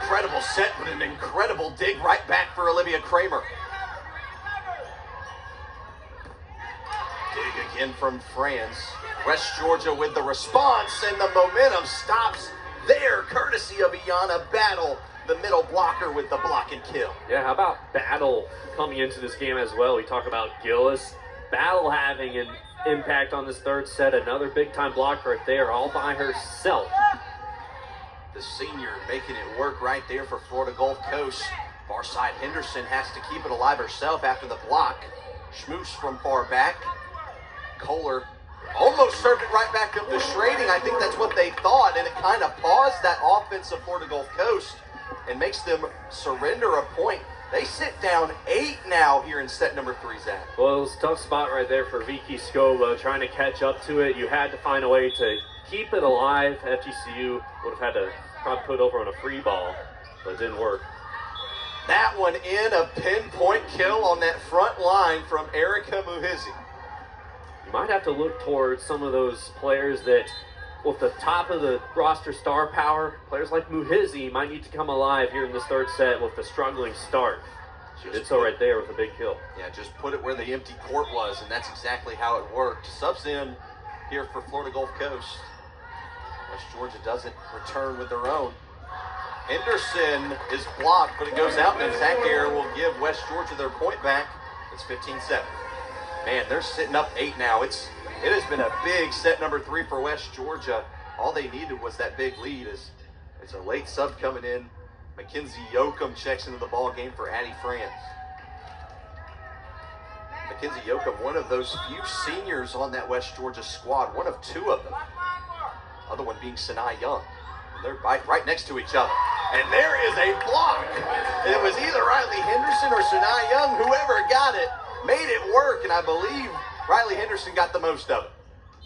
Incredible set, but an incredible dig right back for Olivia Kramer. Dig again from France. West Georgia with the response, and the momentum stops there, courtesy of Iana Battle, the middle blocker with the block and kill. Yeah, how about Battle coming into this game as well? We talk about Gillis. Battle having an impact on this third set. Another big-time block right there, all by herself. The senior making it work right there for Florida Gulf Coast. Far side Henderson has to keep it alive herself after the block. Schmoose from far back. Kohler almost served it right back up to Schrading. I think that's what they thought, and it kind of paused that offense of Florida Gulf Coast and makes them surrender a point. They sit down 8 now here in set number 3, Zach. Well, it was a tough spot right there for Vicky Scova trying to catch up to it. You had to find a way to keep it alive. FGCU would have had to probably put over on a free ball, but it didn't work. That one in, a pinpoint kill on that front line from Erica Muhizi. You might have to look towards some of those players that, with the top of the roster star power, players like Muhizi might need to come alive here in this third set with the struggling start. She did so right there with a big kill. Yeah, just put it where the empty court was, and that's exactly how it worked. Subs in here for Florida Gulf Coast. West Georgia doesn't return with their own. Henderson is blocked, but it goes out, and Zach Air will give West Georgia their point back. It's 15-7. Man, they're sitting up 8 now. It has been a big set number 3 for West Georgia. All they needed was that big lead. It's a late sub coming in. Mackenzie Yoakum checks into the ball game for Addie France. Mackenzie Yoakum, one of those few seniors on that West Georgia squad, one of 2 of them. Other one being Sinai Young. They're right next to each other. And there is a block. It was either Riley Henderson or Sinai Young. Whoever got it made it work, and I believe Riley Henderson got the most of it.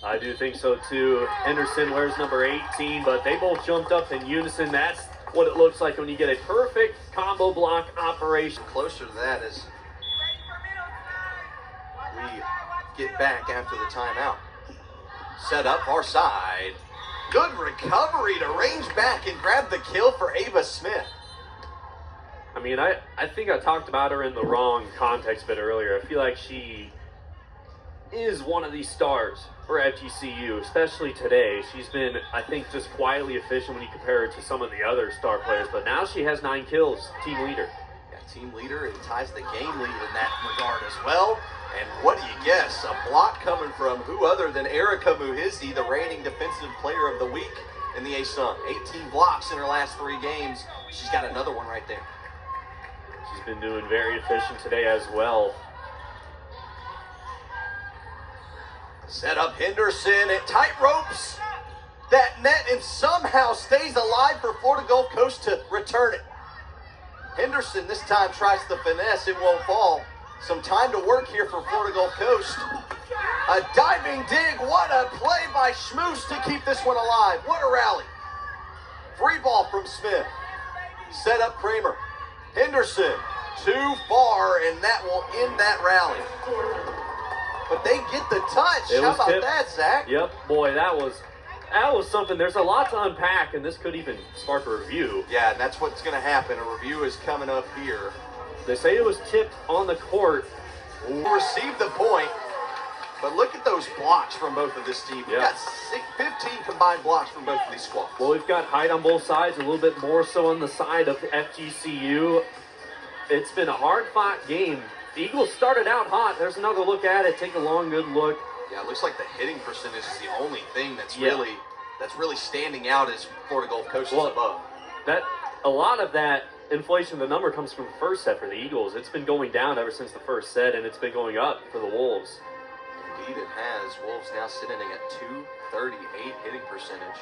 I do think so too. Henderson wears number 18, but they both jumped up in unison. That's what it looks like when you get a perfect combo block operation. Closer to that as we get back after the timeout. Set up far side. Good recovery to range back and grab the kill for Ava Smith. I mean, I think I talked about her in the wrong context a bit earlier. I feel like she is one of these stars for FGCU, especially today. She's been, I think, just quietly efficient when you compare her to some of the other star players, but now she has 9 kills, team leader. Yeah, team leader, and ties the game lead in that regard as well. And what do you guess? A block coming from who other than Erica Muhizi, the reigning defensive player of the week in the ASUN. 18 blocks in her last 3 games. She's got another one right there. She's been doing very efficient today as well. Set up Henderson at tight ropes that net and somehow stays alive for Florida Gulf Coast to return it. Henderson this time tries the finesse. It won't fall. Some time to work here for Florida Gulf Coast. A diving dig. What a play by Schmoose to keep this one alive. What a rally. Free ball from Smith. Set up Kramer. Henderson too far, and that will end that rally. But they get the touch. How about that, Zach? Yep, boy, that was something. There's a lot to unpack, and this could even spark a review. Yeah, and that's what's going to happen. A review is coming up here. They say it was tipped on the court. We'll receive the point, but look at those blocks from both of this team. We've got 15 combined blocks from both of these squads. Well, we've got height on both sides, a little bit more so on the side of FGCU. It's been a hard-fought game. The Eagles started out hot. There's another look at it. Take a long, good look. Yeah, it looks like the hitting percentage is the only thing that's really standing out as Florida Gulf Coast is above. A lot of that inflation, the number comes from the first set for the Eagles. It's been going down ever since the first set, and it's been going up for the Wolves. Indeed it has. Wolves now sitting at 238 hitting percentage.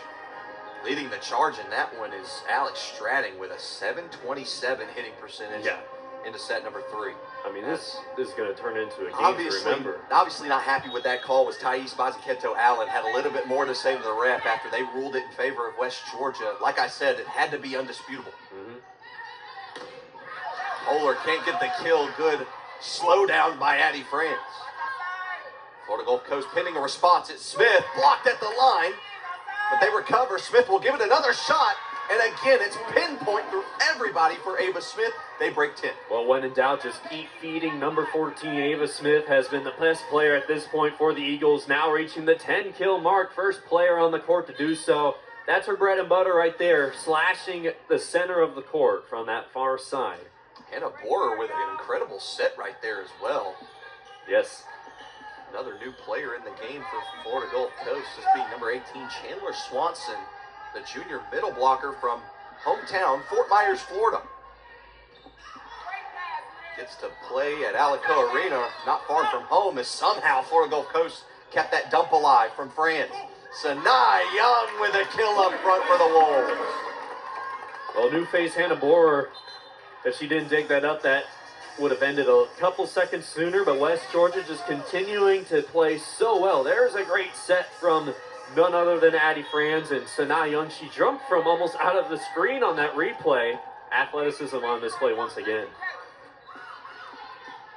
Leading the charge in that one is Alex Strading with a 727 hitting percentage. Yeah. into set number 3. I mean, this is going to turn into a game to remember. Obviously not happy with that call was Thais Baziketo Allen. Had a little bit more to say to the ref after they ruled it in favor of West Georgia. Like I said, it had to be undisputable. Kohler can't get the kill. Good slow down by Addie France. Florida Gulf Coast pinning a response. It's Smith, blocked at the line, but they recover. Smith will give it another shot, and again, it's pinpoint through everybody for Ava Smith. They break 10. Well, when in doubt, just keep feeding. Number 14, Ava Smith, has been the best player at this point for the Eagles, now reaching the 10-kill mark. First player on the court to do so. That's her bread and butter right there, slashing the center of the court from that far side. Hannah Borer with an incredible set right there as well. Yes. Another new player in the game for Florida Gulf Coast, this being number 18, Chandler Swanson, the junior middle blocker from hometown, Fort Myers, Florida. Gets to play at Alico Arena, not far from home, as somehow Florida Gulf Coast kept that dump alive from France. Sanai Young with a kill up front for the Wolves. Well, new face Hannah Borer, if she didn't dig that up, that would have ended a couple seconds sooner, but West Georgia just continuing to play so well. There's a great set from none other than Addie Franz and Sanai Young. She jumped from almost out of the screen on that replay. Athleticism on display once again.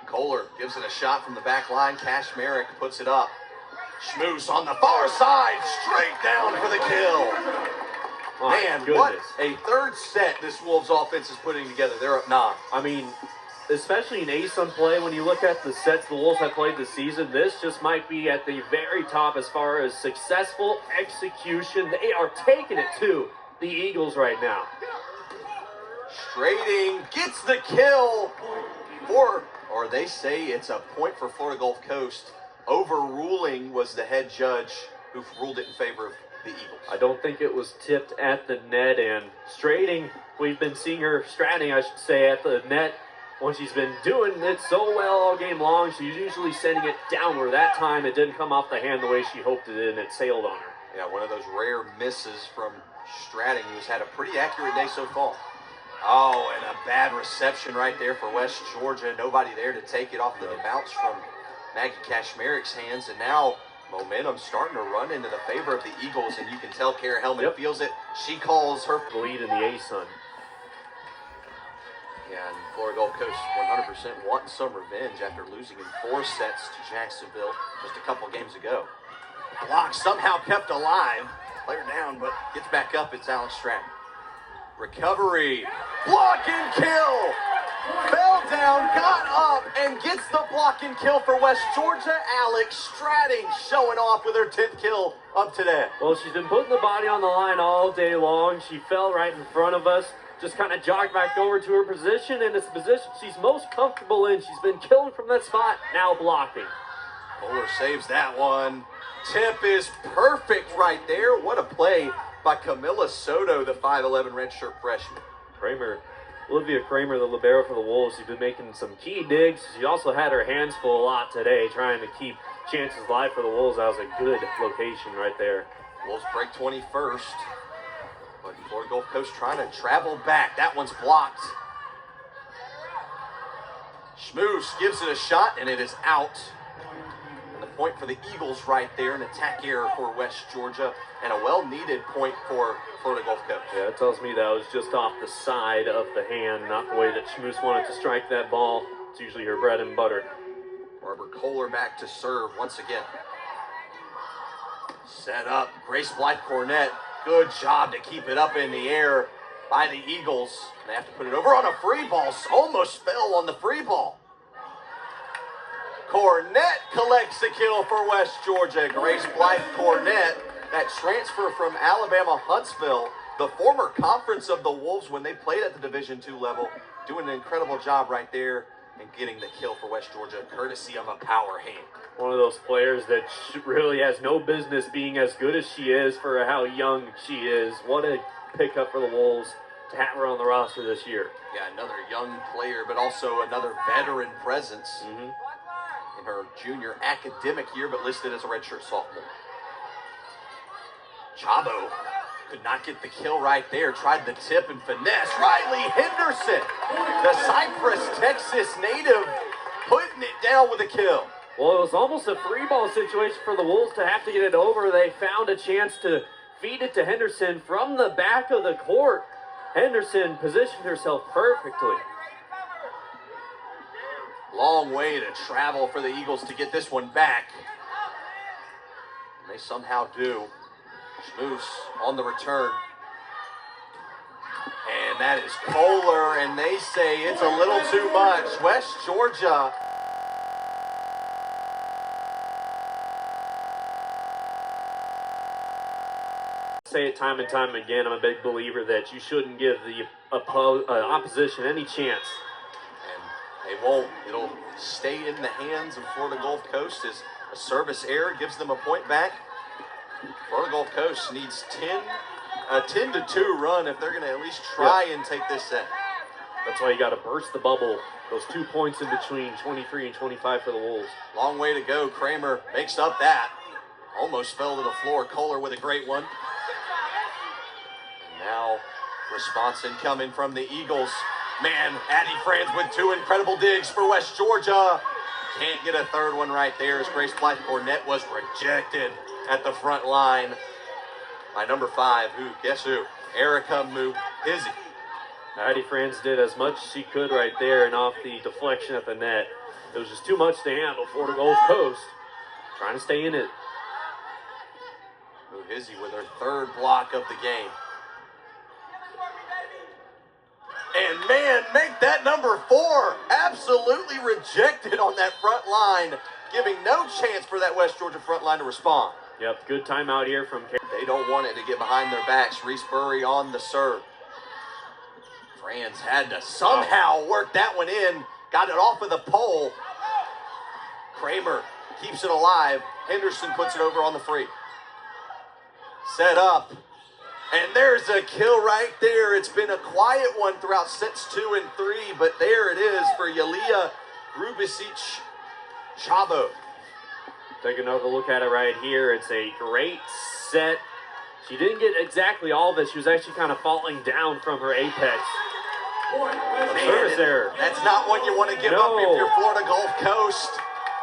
Kohler gives it a shot from the back line. Cash Merrick puts it up. Schmoose on the far side, straight down for the kill. Man, what a third set this Wolves offense is putting together. They're up 9. I mean, especially in ASUN play, when you look at the sets the Wolves have played this season, this just might be at the very top as far as successful execution. They are taking it to the Eagles right now. Strating gets the kill or they say it's a point for Florida Gulf Coast. Overruling was the head judge who ruled it in favor of the Eagles. I don't think it was tipped at the net, and Strating, we've been seeing her, Stratting I should say, at the net when she's been doing it so well all game long. She's usually sending it downward. That time it didn't come off the hand the way she hoped it did, and it sailed on her. Yeah, one of those rare misses from Stratting, who's had a pretty accurate day so far. Oh, and a bad reception right there for West Georgia. Nobody there to take it off the bounce from Maggie Cashmerrick's hands, and now momentum starting to run into the favor of the Eagles, and you can tell Kara Hellman feels it. She calls her lead in the ASUN. Yeah, and Florida Gulf Coast 100% wanting some revenge after losing in 4 sets to Jacksonville just a couple games ago. Block somehow kept alive. Player down, but gets back up. It's Alex Stratton. Recovery. Block and kill. Fell down, got up, and gets the block and kill for West Georgia. Alex Stratting showing off with her 10th kill of today. Well, she's been putting the body on the line all day long. She fell right in front of us. Just kind of jogged back over to her position, and it's the position she's most comfortable in. She's been killing from that spot, now blocking. Kohler saves that one. Tip is perfect right there. What a play by Camilla Soto, the 5'11 redshirt freshman. Olivia Kramer, the libero for the Wolves, she's been making some key digs. She also had her hands full a lot today, trying to keep chances alive for the Wolves. That was a good location right there. Wolves break 21st. But Florida Gulf Coast trying to travel back. That one's blocked. Schmoose gives it a shot, and it is out. And the point for the Eagles right there, an attack error for West Georgia, and a well-needed point for Florida Gulf Coast. Yeah, it tells me that was just off the side of the hand, not the way that Schmoose wanted to strike that ball. It's usually her bread and butter. Barbara Kohler back to serve once again. Set up, Grace Blythe Cornett. Good job to keep it up in the air by the Eagles. They have to put it over on a free ball. Almost fell on the free ball. Cornett collects the kill for West Georgia. Grace Blythe Cornett, that transfer from Alabama Huntsville, the former conference of the Wolves when they played at the Division II level, doing an incredible job right there and getting the kill for West Georgia, courtesy of a power hand. One of those players that really has no business being as good as she is for how young she is. What a pickup for the Wolves to have her on the roster this year. Yeah, another young player, but also another veteran presence in her junior academic year, but listed as a redshirt sophomore. Chabo Could not get the kill right there. Tried the tip and finesse. Riley Henderson, the Cypress, Texas native, putting it down with a kill. Well, it was almost a free ball situation for the Wolves to have to get it over. They found a chance to feed it to Henderson from the back of the court. Henderson positioned herself perfectly. Long way to travel for the Eagles to get this one back. And they somehow do. Schmoose on the return. And that is Kohler, and they say it's a little too much. West Georgia. Say it time and time again, I'm a big believer that you shouldn't give the opposition any chance. And they won't. It'll stay in the hands of Florida Gulf Coast as a service error gives them a point back. Florida Gulf Coast needs a 10-2 run if they're going to at least try and take this set. That's why you got to burst the bubble. Those 2 points in between 23 and 25 for the Wolves. Long way to go. Kramer makes up that. Almost fell to the floor. Kohler with a great one. Now, response incoming from the Eagles. Man, Addie Franz with 2 incredible digs for West Georgia. Can't get a third one right there as Grace Blythe-Cornett was rejected at the front line by number 5, guess who? Erica Muhizzi. Addie Franz did as much as she could right there and off the deflection at the net. It was just too much to handle. Florida Gulf Coast trying to stay in it. Muhizzi with her 3rd block of the game. And man, make that number 4 absolutely rejected on that front line, giving no chance for that West Georgia front line to respond. Yep, good timeout here from They don't want it to get behind their backs. Reese Burry on the serve. Franz had to somehow work that one in. Got it off of the pole. Kramer keeps it alive. Henderson puts it over on the free. Set up. And there's a kill right there. It's been a quiet one throughout sets 2 and 3, but there it is for Yulia Grubisic Chabo. Take another look at it right here. It's a great set. She didn't get exactly all of it. She was actually kind of falling down from her apex. Service error. That's not one you want to give up if you're Florida Gulf Coast.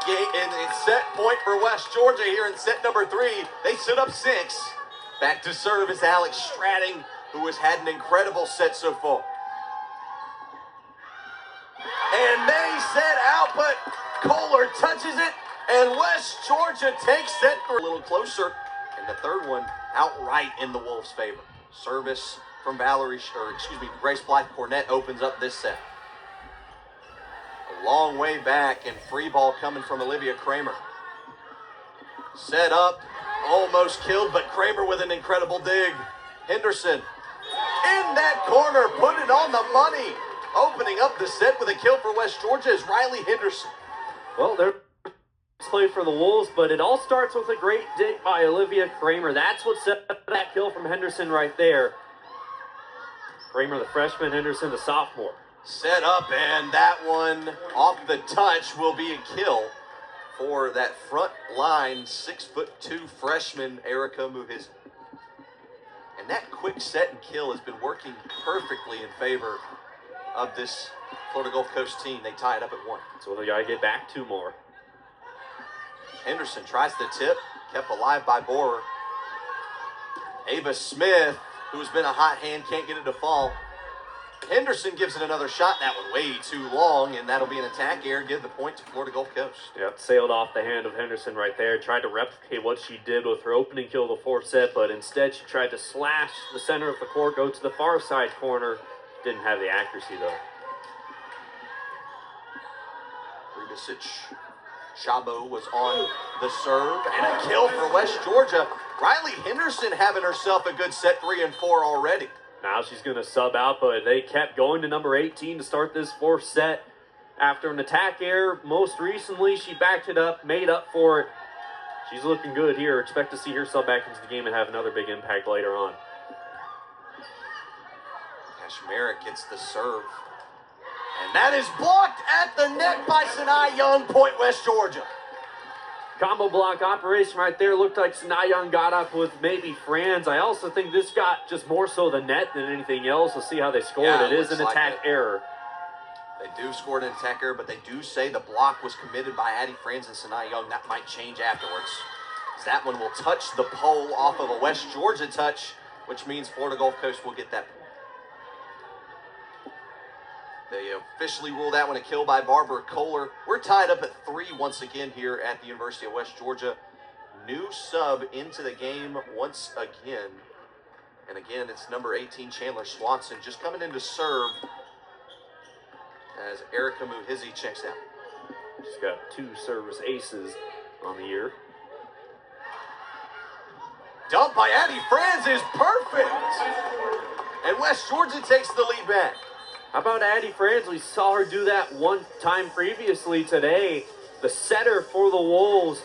And it's set point for West Georgia here in set number 3. They sit up 6. Back to serve is Alex Stratting, who has had an incredible set so far. And they set out, but Kohler touches it, and West Georgia takes set for a little closer. And the third one outright in the Wolves' favor. Service from Grace Blythe-Cornett opens up this set. A long way back, and free ball coming from Olivia Kramer. Set up. Almost killed, but Kramer with an incredible dig. Henderson in that corner, put it on the money. Opening up the set with a kill for West Georgia is Riley Henderson. Well, they're played for the Wolves, but it all starts with a great dig by Olivia Kramer. That's what set up that kill from Henderson right there. Kramer, the freshman, Henderson, the sophomore. Set up, and that one off the touch will be a kill for that front line 6'2" freshman Erica Muhizzi. And that quick set and kill has been working perfectly in favor of this Florida Gulf Coast team. They tie it up at 1. So they gotta get back 2 more. Henderson tries the tip, kept alive by Borer. Ava Smith, who's been a hot hand, can't get it to fall. Henderson gives it another shot. That one way too long, and that'll be an attack error. Give the point to Florida Gulf Coast. Yep, sailed off the hand of Henderson right there. Tried to replicate what she did with her opening kill of the 4th set, but instead she tried to slash the center of the court, go to the far side corner. Didn't have the accuracy, though. Grubisic Chabo was on the serve, and a kill for West Georgia. Riley Henderson having herself a good set 3 and 4 already. Now she's going to sub out, but they kept going to number 18 to start this 4th set. After an attack error, most recently, she backed it up, made up for it. She's looking good here. Expect to see her sub back into the game and have another big impact later on. Merrick gets the serve. And that is blocked at the net by Sinai Young. Point West Georgia. Combo block operation right there. Looked like Sinayang got up with maybe Franz. I also think this got just more so the net than anything else. We'll see how they scored. Yeah, it is an attack error. They do score an attack error, but they do say the block was committed by Addie Franz and Sanaa Young. That might change afterwards. That one will touch the pole off of a West Georgia touch, which means Florida Gulf Coast will get that point. They officially rule that one a kill by Barbara Kohler. We're tied up at 3 once again here at the University of West Georgia. New sub into the game once again. And again, it's number 18, Chandler Swanson, just coming in to serve as Erica Muhizi checks out. She's got 2 service aces on the year. Dump by Addie Franz is perfect. And West Georgia takes the lead back. How about Addie Franz? We saw her do that one time previously today. The setter for the Wolves,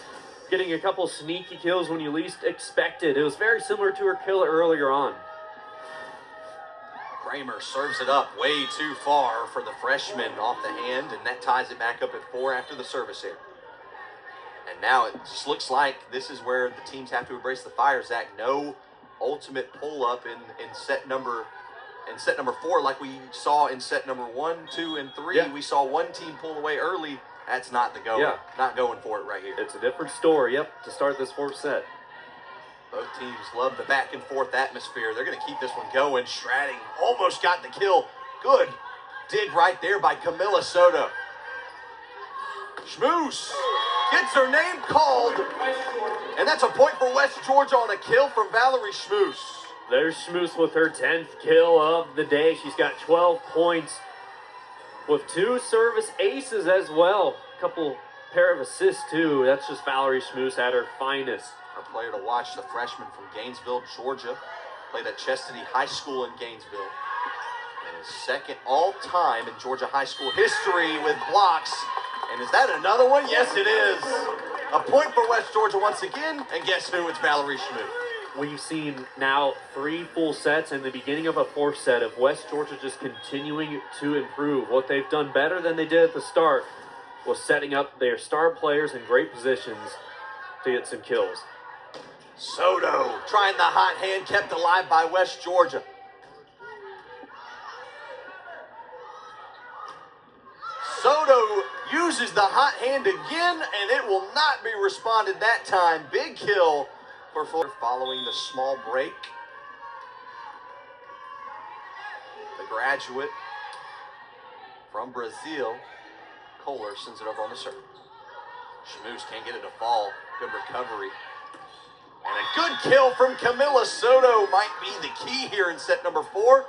getting a couple sneaky kills when you least expected. It was very similar to her kill earlier on. Kramer serves it up way too far for the freshman off the hand, and that ties it back up at 4 after the service error. And now it just looks like this is where the teams have to embrace the fire, Zach. No ultimate pull-up in set number 4 like we saw in set number 1, 2, and 3. Yeah. We saw one team pull away early. That's not the go. Yeah. Not going for it right here. It's a different story, to start this 4th set. Both teams love the back and forth atmosphere. They're going to keep this one going. Stratting almost got the kill. Good dig right there by Camilla Soto. Schmoose gets her name called. And that's a point for West Georgia on a kill from Valerie Schmoose. There's Schmoose with her 10th kill of the day. She's got 12 points with 2 service aces as well. A couple pair of assists too. That's just Valerie Schmoose at her finest. A player to watch, the freshman from Gainesville, Georgia. Played at Chastity High School in Gainesville. And is second all-time in Georgia high school history with blocks. And is that another one? Yes, it is. A point for West Georgia once again. And guess who? It's Valerie Schmoose. We've seen now 3 full sets and the beginning of a 4th set of West Georgia just continuing to improve. What they've done better than they did at the start was setting up their star players in great positions to get some kills. Soto trying the hot hand, kept alive by West Georgia. Soto uses the hot hand again, and it will not be responded that time. Big kill for Florida following the small break. The graduate from Brazil, Kohler, sends it over on the serve. Schmoose can't get it to fall. Good recovery. And a good kill from Camilla Soto might be the key here in set number 4.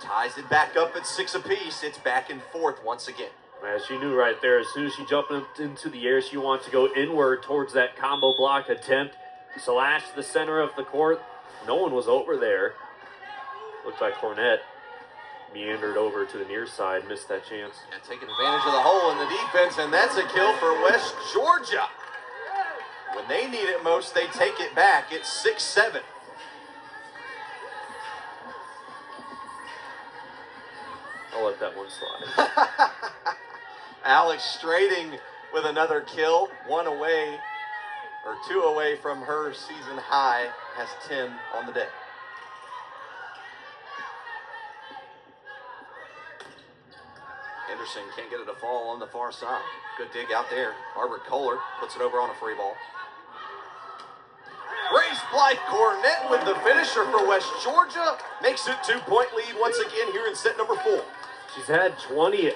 Ties it back up at 6 apiece. It's back and forth once again. As she knew right there, as soon as she jumped up into the air, she wants to go inward towards that combo block attempt. Slash the center of the court. No one was over there. Looked like Cornett meandered over to the near side, missed that chance. And taking advantage of the hole in the defense, and that's a kill for West Georgia. When they need it most, they take it back. It's 6-7. I'll let that one slide. Alex Strading with another kill. 1 away, or 2 away from her season high. Has 10 on the day. Henderson can't get it to fall on the far side. Good dig out there. Barbara Kohler puts it over on a free ball. Grace Blythe Cornett with the finisher for West Georgia. Makes it 2-point lead once again here in set number 4. She's had 20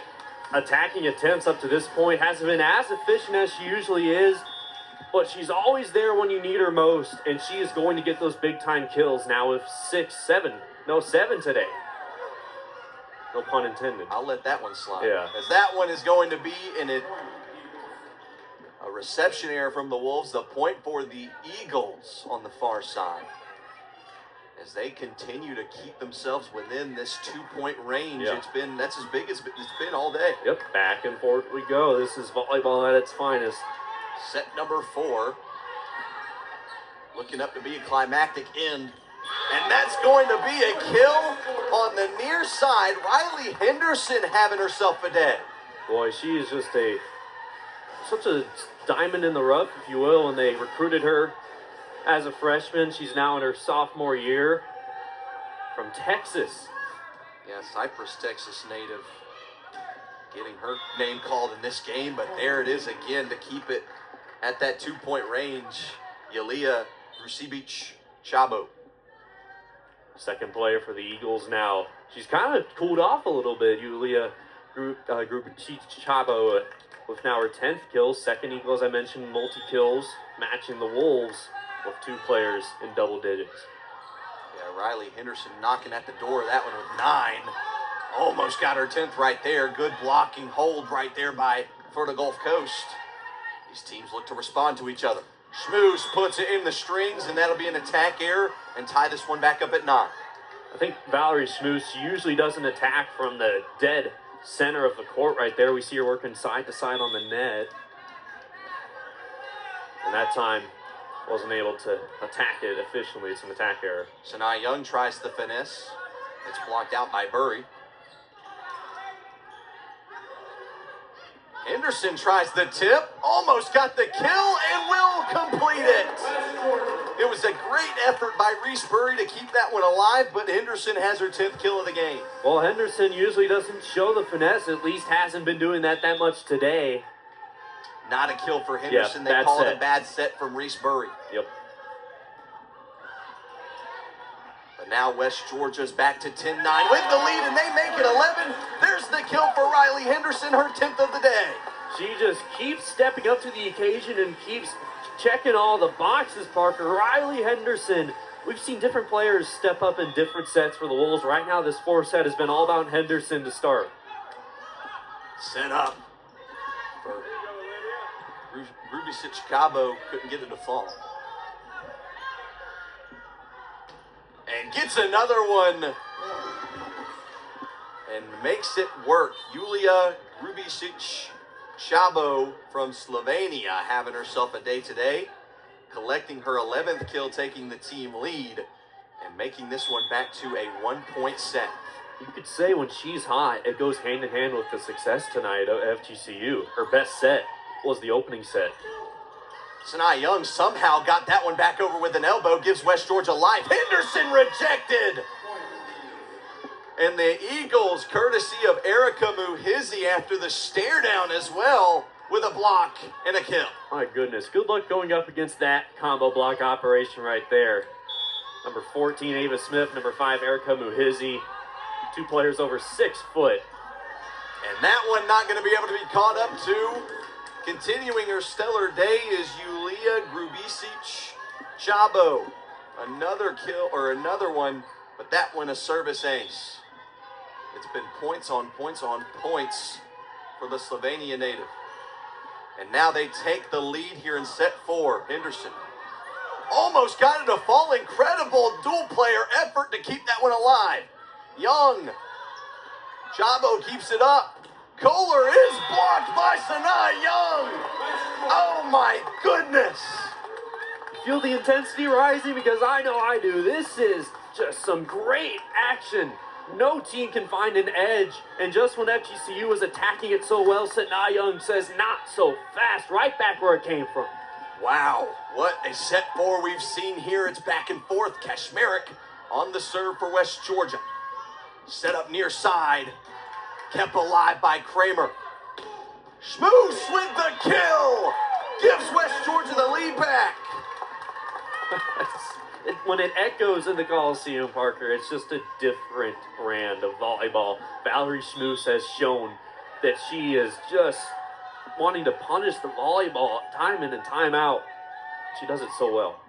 attacking attempts up to this point. Hasn't been as efficient as she usually is, but she's always there when you need her most, and she is going to get those big-time kills now with 7 today. No pun intended. I'll let that one slide. Yeah. As that one is going to be in it. A reception error from the Wolves. The point for the Eagles on the far side. As they continue to keep themselves within this 2-point range. Yeah. That's as big as it's been all day. Yep, back and forth we go. This is volleyball at its finest. Set number 4. Looking up to be a climactic end. And that's going to be a kill on the near side. Riley Henderson having herself a day. Boy, she is just a such a diamond in the rough, if you will, when they recruited her as a freshman. She's now in her sophomore year from Texas. Yeah, Cypress, Texas native. Getting her name called in this game, but there it is again to keep it at that 2-point range. Yulia Grubišić-Chabo. Second player for the Eagles now. She's kind of cooled off a little bit, Yulia Grubišić-Chabo, with now her 10th kill. Second Eagle, as I mentioned, multi-kills, matching the Wolves with 2 players in double digits. Yeah, Riley Henderson knocking at the door of that one with 9. Almost got her 10th right there. Good blocking hold right there by Florida Gulf Coast. These teams look to respond to each other. Schmooze puts it in the strings, and that'll be an attack error and tie this one back up at 9. I think Valerie Schmooze usually doesn't attack from the dead center of the court right there. We see her working side to side on the net. And that time wasn't able to attack it efficiently. It's an attack error. Sanaa Young tries the finesse. It's blocked out by Burry. Henderson tries the tip, almost got the kill, and will complete it. It was a great effort by Reese Burry to keep that one alive, but Henderson has her 10th kill of the game. Well, Henderson usually doesn't show the finesse, at least hasn't been doing that much today. Not a kill for Henderson. Yeah, they call set. it a bad set from Reese Burry. Yep. But now West Georgia's back to 10-9 with the lead, and they make it 11. There's the kill for Riley Henderson, her 10th of the day. She just keeps stepping up to the occasion and keeps checking all the boxes, Parker. Riley Henderson. We've seen different players step up in different sets for the Wolves. Right now, this 4th set has been all about Henderson to start. Set up for Grubišić-Chabo, couldn't get it to fall. And gets another one. And makes it work. Yulia Grubišić-Chabo from Slovenia having herself a day today. Collecting her 11th kill, taking the team lead. And making this one back to a 1-point set. You could say when she's hot, it goes hand in hand with the success tonight at FGCU. Her best set was the opening set. Sanaa Young somehow got that one back over with an elbow, gives West Georgia life. Henderson rejected! And the Eagles, courtesy of Erica Muhizi after the stare down as well, with a block and a kill. My goodness, good luck going up against that combo block operation right there. Number 14, Ava Smith. Number 5, Erica Muhizi. 2 players over 6 foot. And that one not going to be able to be caught up to. Continuing her stellar day is Yulia Grubišić-Chabo. Another kill, or another one, but that one a service ace. It's been points on points on points for the Slovenia native. And now they take the lead here in set 4. Henderson almost got it to fall. Incredible dual player effort to keep that one alive. Young. Chabo keeps it up. Kohler is blocked by Sanaa Young. Oh my goodness. Feel the intensity rising because I know I do. This is just some great action. No team can find an edge. And just when FGCU was attacking it so well, Sanaa Young says not so fast. Right back where it came from. Wow, what a set 4 we've seen here. It's back and forth. Kashmeric on the serve for West Georgia. Set up near side. Kept alive by Kramer. Schmooze with the kill. Gives West Georgia the lead back. When it echoes in the Coliseum, Parker, it's just a different brand of volleyball. Valerie Schmooze has shown that she is just wanting to punish the volleyball time in and time out. She does it so well.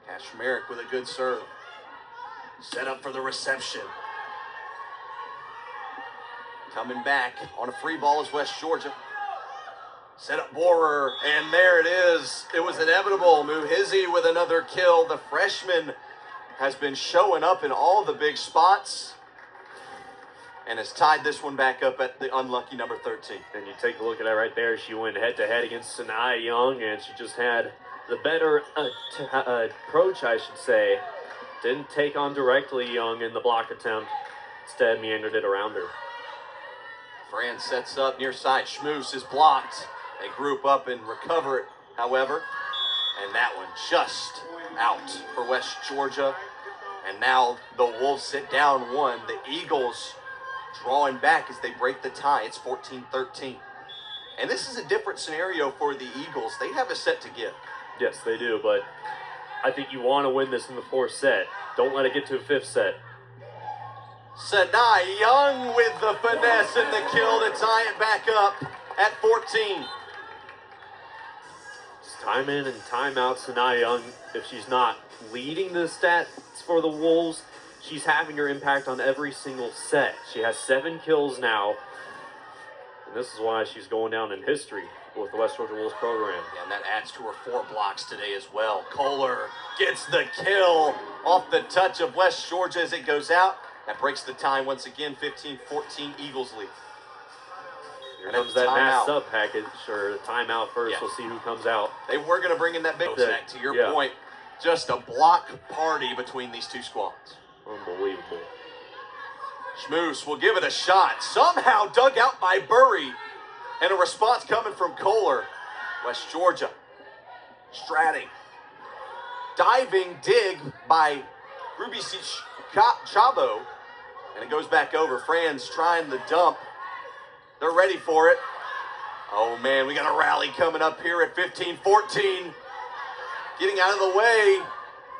Kashmeric with a good serve. Set up for the reception. Coming back on a free ball is West Georgia. Set up Borer, and there it is. It was inevitable. Muhizi with another kill. The freshman has been showing up in all the big spots and has tied this one back up at the unlucky number 13. And you take a look at that right there. She went head-to-head against Sanaa Young, and she just had the better approach, I should say. Didn't take on directly Young in the block attempt. Instead, meandered it around her. Fran sets up near side. Schmooze is blocked. They group up and recover it, however. And that one just out for West Georgia. And now the Wolves sit down one. The Eagles drawing back as they break the tie. It's 14-13. And this is a different scenario for the Eagles. They have a set to give. Yes, they do, but I think you want to win this in the fourth set. Don't let it get to a fifth set. Sanaa Young with the finesse and the kill to tie it back up at 14. It's time in and time out. Sanaa Young, if she's not leading the stats for the Wolves, she's having her impact on every single set. She has 7 kills now, and this is why she's going down in history with the West Georgia Wolves program. Yeah, and that adds to her 4 blocks today as well. Kohler gets the kill off the touch of West Georgia as it goes out. That breaks the tie once again, 15-14 Eagles lead. Here comes that mass sub package, or the timeout first. Yeah. We'll see who comes out. They were going to bring in that big sack, to your point. Just a block party between these two squads. Unbelievable. Schmoose will give it a shot. Somehow dug out by Burry. And a response coming from Kohler. West Georgia. Stratting. Diving dig by Grubisic Chabo. And it goes back over. Franz trying the dump. They're ready for it. Oh man, we got a rally coming up here at 15-14. Getting out of the way.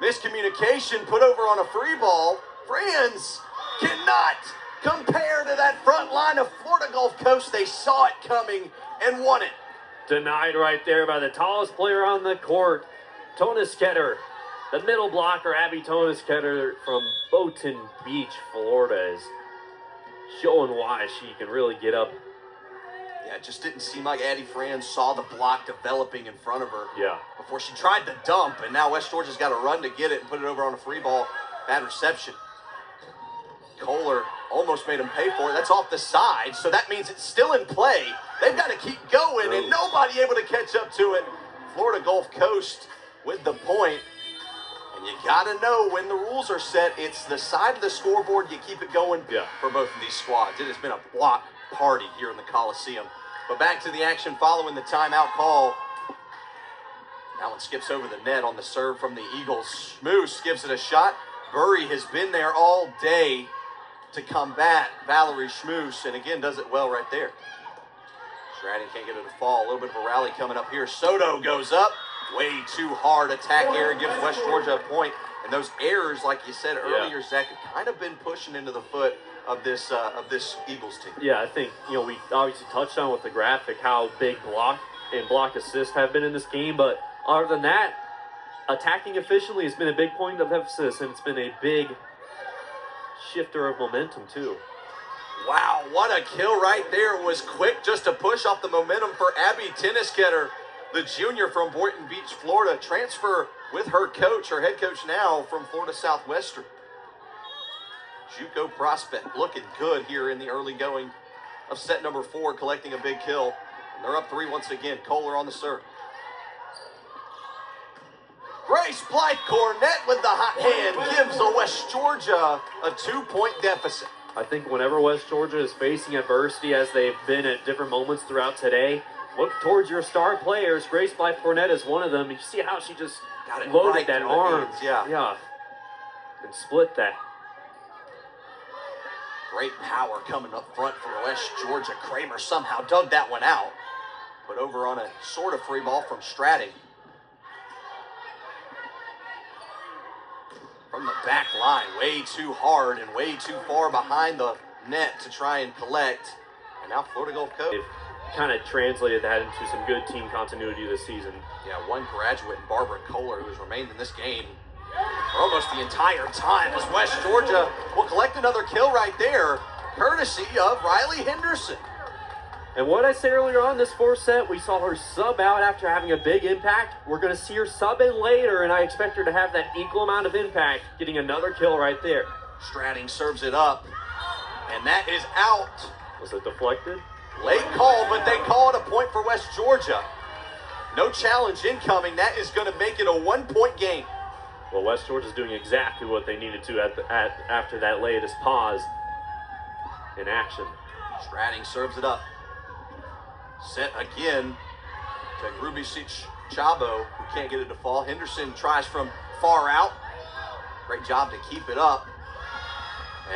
Miscommunication put over on a free ball. Franz cannot compare to that front line of Florida Gulf Coast. They saw it coming and won it. Denied right there by the tallest player on the court, Tonisketter. The middle blocker, Abby Tonisketter from Boynton Beach, Florida, is showing why she can really get up. Yeah, it just didn't seem like Addie Franz saw the block developing in front of her. Yeah. Before she tried to dump, and now West Georgia's got to run to get it and put it over on a free ball. Bad reception. Kohler almost made him pay for it. That's off the side, so that means it's still in play. They've got to keep going, and nobody able to catch up to it. Florida Gulf Coast with the point. And you got to know when the rules are set, it's the side of the scoreboard. You keep it going for both of these squads. It has been a block party here in the Coliseum. But back to the action following the timeout call. That one skips over the net on the serve from the Eagles. Schmoose gives it a shot. Burry has been there all day to combat Valerie Schmoose, and again does it well right there. Stratton can't get it to fall. A little bit of a rally coming up here. Soto goes up. Way too hard attack error gives West Georgia a point. And those errors, like you said earlier, Zach, have kind of been pushing into the foot of this Eagles team. Yeah, I think, we obviously touched on with the graphic how big block and block assist have been in this game, but other than that, attacking efficiently has been a big point of emphasis, and it's been a big shifter of momentum too. Wow, what a kill right there. It was quick just to push off the momentum for Abby Tonisketter, the junior from Boynton Beach, Florida. Transfer with her coach, her head coach now from Florida Southwestern. JUCO prospect looking good here in the early going of set number 4, collecting a big kill. And they're up 3 once again. Kohler on the serve. Grace Blythe Cornett with the hot hand gives a West Georgia a 2-point deficit. I think whenever West Georgia is facing adversity, as they've been at different moments throughout today, look towards your star players. Grace Blythe Cornett is one of them. You see how she just loaded right that arm. Yeah. And split that. Great power coming up front for West Georgia. Kramer somehow dug that one out. But over on a sort of free ball from Stratting. From the back line, way too hard and way too far behind the net to try and collect. And now Florida Gulf Coast. They've kind of translated that into some good team continuity this season. Yeah, one graduate, Barbara Kohler, who has remained in this game for almost the entire time, as West Georgia will collect another kill right there, courtesy of Riley Henderson. And what I said earlier on this fourth set, we saw her sub out after having a big impact. We're going to see her sub in later, and I expect her to have that equal amount of impact, getting another kill right there. Stratting serves it up, and that is out. Was it deflected? Late call, but they call it a point for West Georgia. No challenge incoming. That is going to make it a 1-point game. Well, West Georgia's doing exactly what they needed to after that latest pause in action. Stratting serves it up. Set again. to Grubisic Chabo, who can't get it to fall. Henderson tries from far out. Great job to keep it up.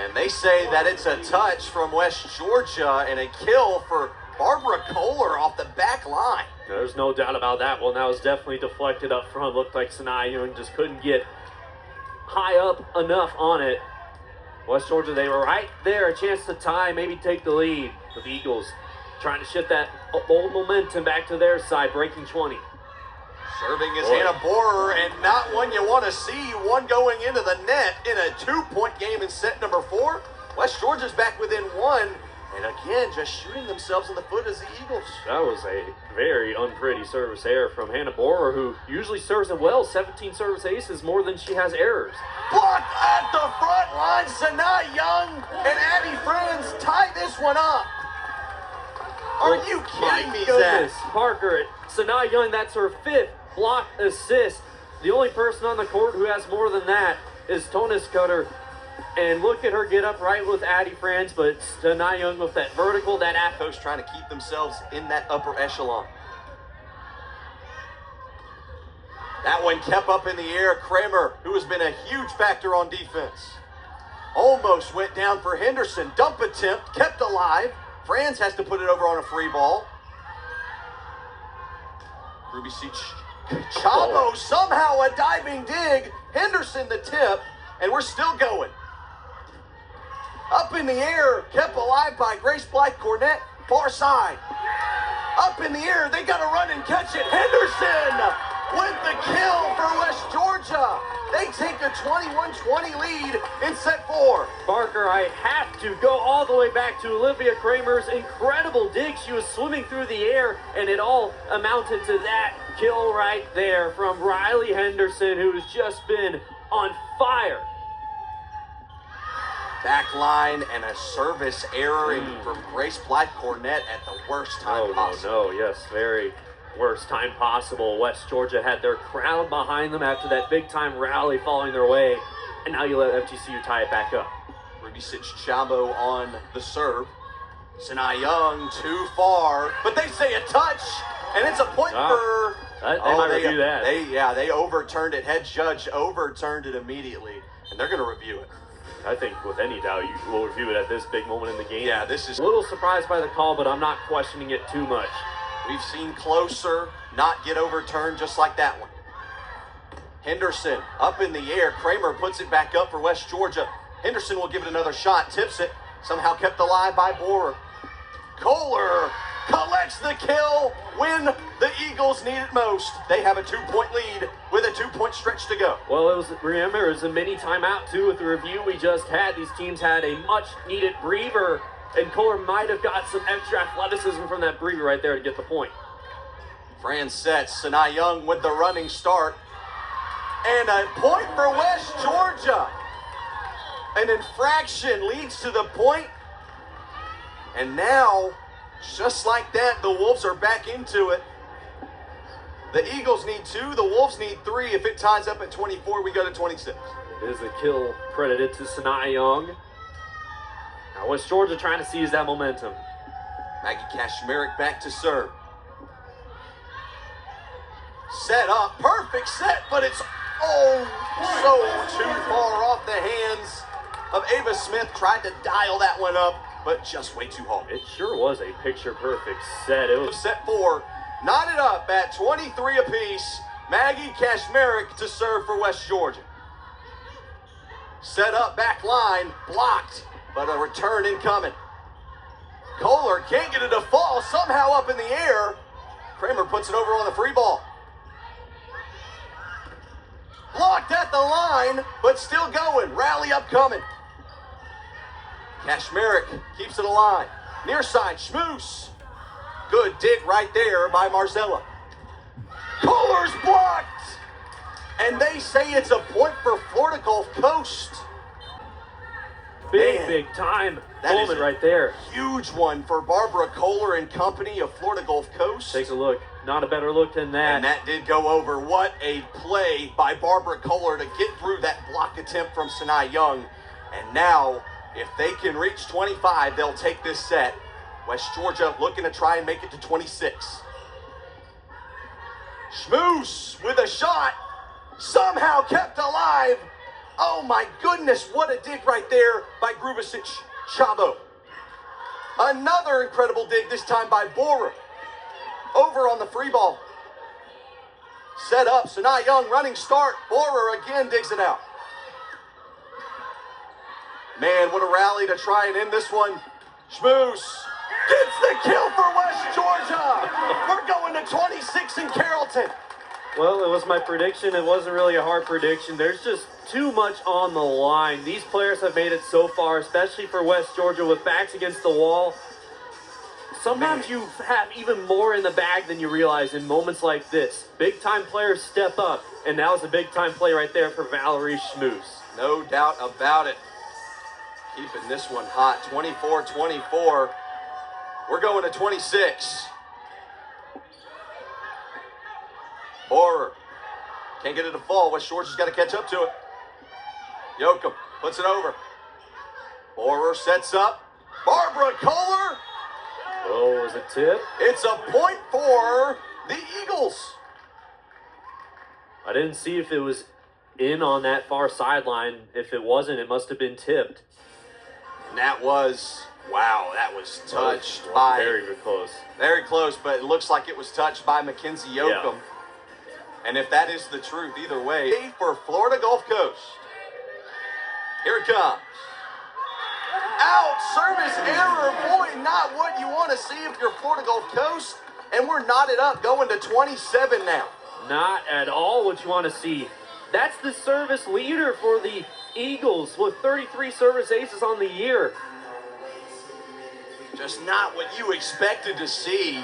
And they say that it's a touch from West Georgia and a kill for Barbara Kohler off the back line. There's no doubt about that one. That was definitely deflected up front. Looked like Sanaa Young just couldn't get high up enough on it. West Georgia, they were right there, a chance to tie, maybe take the lead. The Eagles trying to shift that old momentum back to their side, breaking 20. Serving is Hannah Borer, and not one you want to see. One going into the net in a 2-point game in set number 4. West Georgia's back within 1, and again, just shooting themselves in the foot as the Eagles. That was a very unpretty service error from Hannah Borer, who usually serves it well. 17 service aces, more than she has errors. Blocked at the front line. Sanaa Young and Abby Friends tie this one up. Are you kidding me, Zach? Parker, Sanaa Young, that's her 5th block assist. The only person on the court who has more than that is Tonis Cutter. And look at her get up right with Addie Franz, but Sanaa Young with that vertical, that coach trying to keep themselves in that upper echelon. That one kept up in the air. Kramer, who has been a huge factor on defense, almost went down for Henderson. Dump attempt, kept alive. Franz has to put it over on a free ball. Grubisic Chabo, somehow a diving dig. Henderson the tip, and we're still going. Up in the air, kept alive by Grace Blythe Cornett, far side. Up in the air, they got to run and catch it. Henderson with the kill for West Georgia. They take a 21-20 lead in set 4. Parker, I have to go all the way back to Olivia Kramer's incredible dig. She was swimming through the air, and it all amounted to that kill right there from Riley Henderson, who's just been on fire. Back line and a service error from Grace Blythe Cornett at the worst time possible. Yes, very worst time possible. West Georgia had their crowd behind them after that big-time rally following their way, and now you let FGCU tie it back up. Grubisic Chabo on the serve. Sanaa Young too far, but they say a touch, and it's a point for... They might review that. They overturned it. Head judge overturned it immediately, and they're going to review it. I think with any doubt you will review it at this big moment in the game. Yeah, this is a little surprised by the call, but I'm not questioning it too much. We've seen closer not get overturned just like that one. Henderson up in the air. Kramer puts it back up for West Georgia. Henderson will give it another shot, tips it, somehow kept alive by Borer. Kohler collects the kill when the Eagles need it most. They have a 2-point lead with a 2-point stretch to go. Well, it was a mini timeout too with the review we just had. These teams had a much needed breather, and Kohler might have got some extra athleticism from that breather right there to get the point. Franz sets. Sanaa Young with the running start. And a point for West Georgia. An infraction leads to the point. And now, just like that, the Wolves are back into it. The Eagles need 2, the Wolves need 3. If it ties up at 24, we go to 26. It is a kill credited to Sanaa Young. Now West Georgia trying to seize that momentum. Maggie Kashmerick back to serve. Set up, perfect set, but it's so too far off the hands of Ava Smith. Tried to dial that one up, but just way too hard. It sure was a picture-perfect set. It was set 4, knotted up at 23 apiece. Maggie Kashmerick to serve for West Georgia. Set up, back line, blocked, but a return incoming. Kohler can't get it to fall, somehow up in the air. Kramer puts it over on the free ball. Blocked at the line, but still going. Rally upcoming. Kashmerick keeps it alive. Near side, Schmoose. Good dig right there by Marzella. Kohler's blocked. And they say it's a point for Florida Gulf Coast. Big time moment right there. Huge one for Barbara Kohler and company of Florida Gulf Coast. Take a look. Not a better look than that. And that did go over. What a play by Barbara Kohler to get through that block attempt from Sanaa Young. And now, if they can reach 25, they'll take this set. West Georgia looking to try and make it to 26. Schmoose with a shot, somehow kept alive. Oh my goodness, what a dig right there by Grubisic Chabo. Another incredible dig, this time by Borer. Over on the free ball. Set up, Sanaa Young running start. Borer again digs it out. Man, what a rally to try and end this one. Schmoose gets the kill for West Georgia. We're going to 26 in Carrollton. Well, it was my prediction. It wasn't really a hard prediction. There's just too much on the line. These players have made it so far, especially for West Georgia with backs against the wall. Sometimes you have even more in the bag than you realize in moments like this. Big-time players step up, and that was a big-time play right there for Valerie Schmoose. No doubt about it. Keeping this one hot, 24-24. We're going to 26. Borer can't get it to fall. West Georgia's got to catch up to it. Yoakum puts it over. Borer sets up. Barbara Kohler. Oh, was it tip? It's a point for the Eagles. I didn't see if it was in on that far sideline. If it wasn't, it must have been tipped. And that was, wow, that was touched by... Very close. Very close, but it looks like it was touched by Mackenzie Yoakum. Yeah. And if that is the truth, either way, for Florida Gulf Coast. Here it comes. Out, service error. Boy, not what you want to see if you're Florida Gulf Coast. And we're knotted up, going to 27 now. Not at all what you want to see. That's the service leader for the Eagles with 33 service aces on the year. Just not what you expected to see.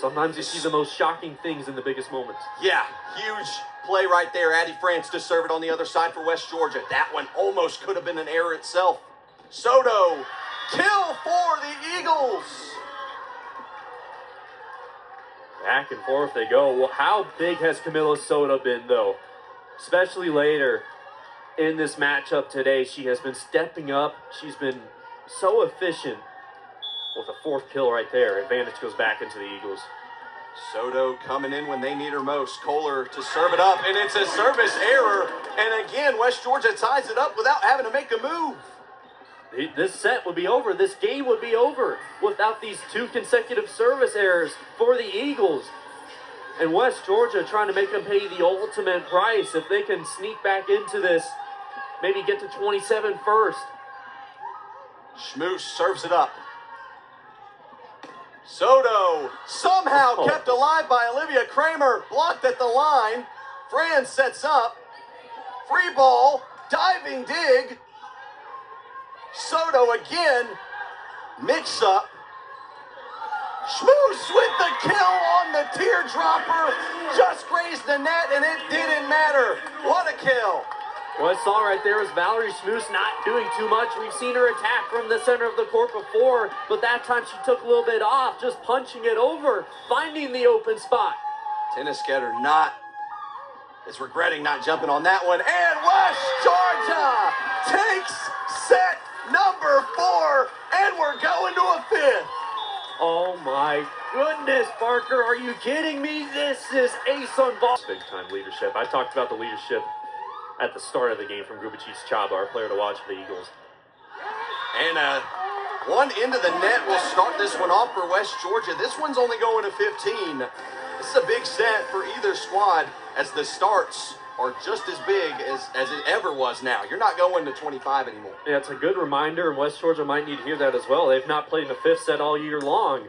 Sometimes you see the most shocking things in the biggest moments. Yeah, huge play right there. Addie France to serve it on the other side for West Georgia. That one almost could have been an error itself. Soto, kill for the Eagles. Back and forth they go. Well, how big has Camila Soto been, though? Especially later in this matchup today. She has been stepping up. She's been so efficient. With a fourth kill right there. Advantage goes back into the Eagles. Soto coming in when they need her most. Kohler to serve it up, and it's a service error. And again, West Georgia ties it up without having to make a move. This set would be over. This game would be over without these two consecutive service errors for the Eagles. And West Georgia trying to make them pay the ultimate price. If they can sneak back into this, maybe get to 27 first. Schmoose serves it up. Soto somehow kept alive by Olivia Kramer, blocked at the line. Fran sets up. Free ball, diving dig. Soto again, mix up. Schmoose with the kill on the teardropper. Just grazed the net and it didn't matter. What a kill. What I saw right there was Valerie Schmoose not doing too much. We've seen her attack from the center of the court before, but that time she took a little bit off, just punching it over, finding the open spot. Tennis getter is regretting not jumping on that one. And West Georgia takes set number 4, and we're going to a 5th. Oh my goodness, Parker, are you kidding me? This is ace on ball. Big time leadership. I talked about the leadership at the start of the game from Grubisic Chaba, our player to watch for the Eagles. And one into the net will start this one off for West Georgia. This one's only going to 15. This is a big set for either squad as the starts are just as big as it ever was now. You're not going to 25 anymore. Yeah, it's a good reminder, and West Georgia might need to hear that as well. They've not played in the 5th set all year long.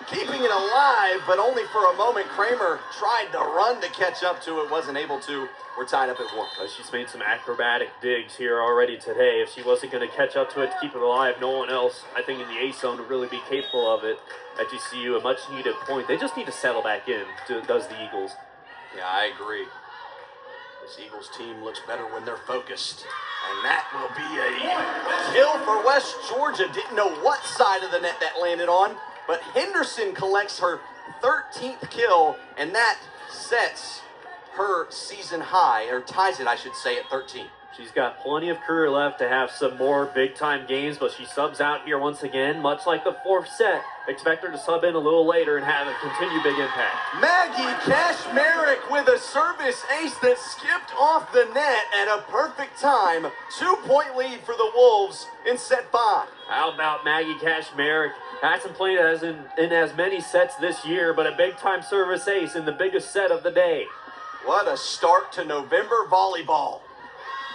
Keeping it alive, but only for a moment. Kramer tried to run to catch up to it, wasn't able to. We're tied up at 1. She's made some acrobatic digs here already today. If she wasn't going to catch up to it to keep it alive, no one else, I think, in the A zone would really be capable of it. FGCU, a much-needed point. They just need to settle back in, does the Eagles. Yeah, I agree. This Eagles team looks better when they're focused. And that will be a kill for West Georgia. Didn't know what side of the net that landed on. But Henderson collects her 13th kill, and that sets her season high, or ties it, I should say, at 13. She's got plenty of career left to have some more big-time games, but she subs out here once again, much like the fourth set. Expect her to sub in a little later and have a continued big impact. Maggie Kashmarek with a service ace that skipped off the net at a perfect time. 2-point lead for the Wolves in set 5. How about Maggie Kashmarek? Hasn't played in as many sets this year, but a big-time service ace in the biggest set of the day. What a start to November volleyball.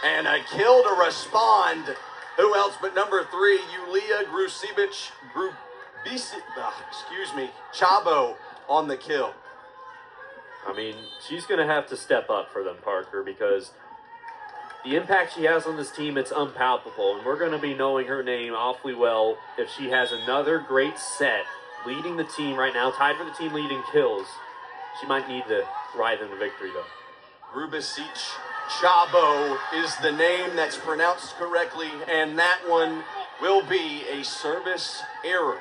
And a kill to respond. Who else but number 3, Yulia Chabo on the kill. I mean, she's going to have to step up for them, Parker, because the impact she has on this team, it's unpalpable. And we're going to be knowing her name awfully well if she has another great set leading the team right now, tied for the team lead in kills. She might need to ride them to victory, though. Grubisic Chabo is the name that's pronounced correctly, and that one will be a service error.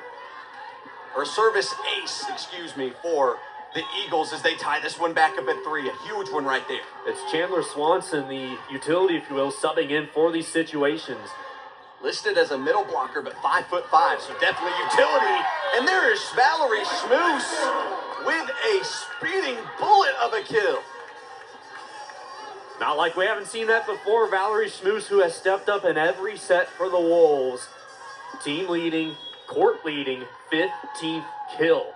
Or service ace, for the Eagles as they tie this one back up at 3. A huge one right there. It's Chandler Swanson, the utility, if you will, subbing in for these situations. Listed as a middle blocker, but 5'5", so definitely utility. And there is Valerie Schmoose with a speeding bullet of a kill. Not like we haven't seen that before. Valerie Schmoose, who has stepped up in every set for the Wolves. Team leading, court leading, 15th kill.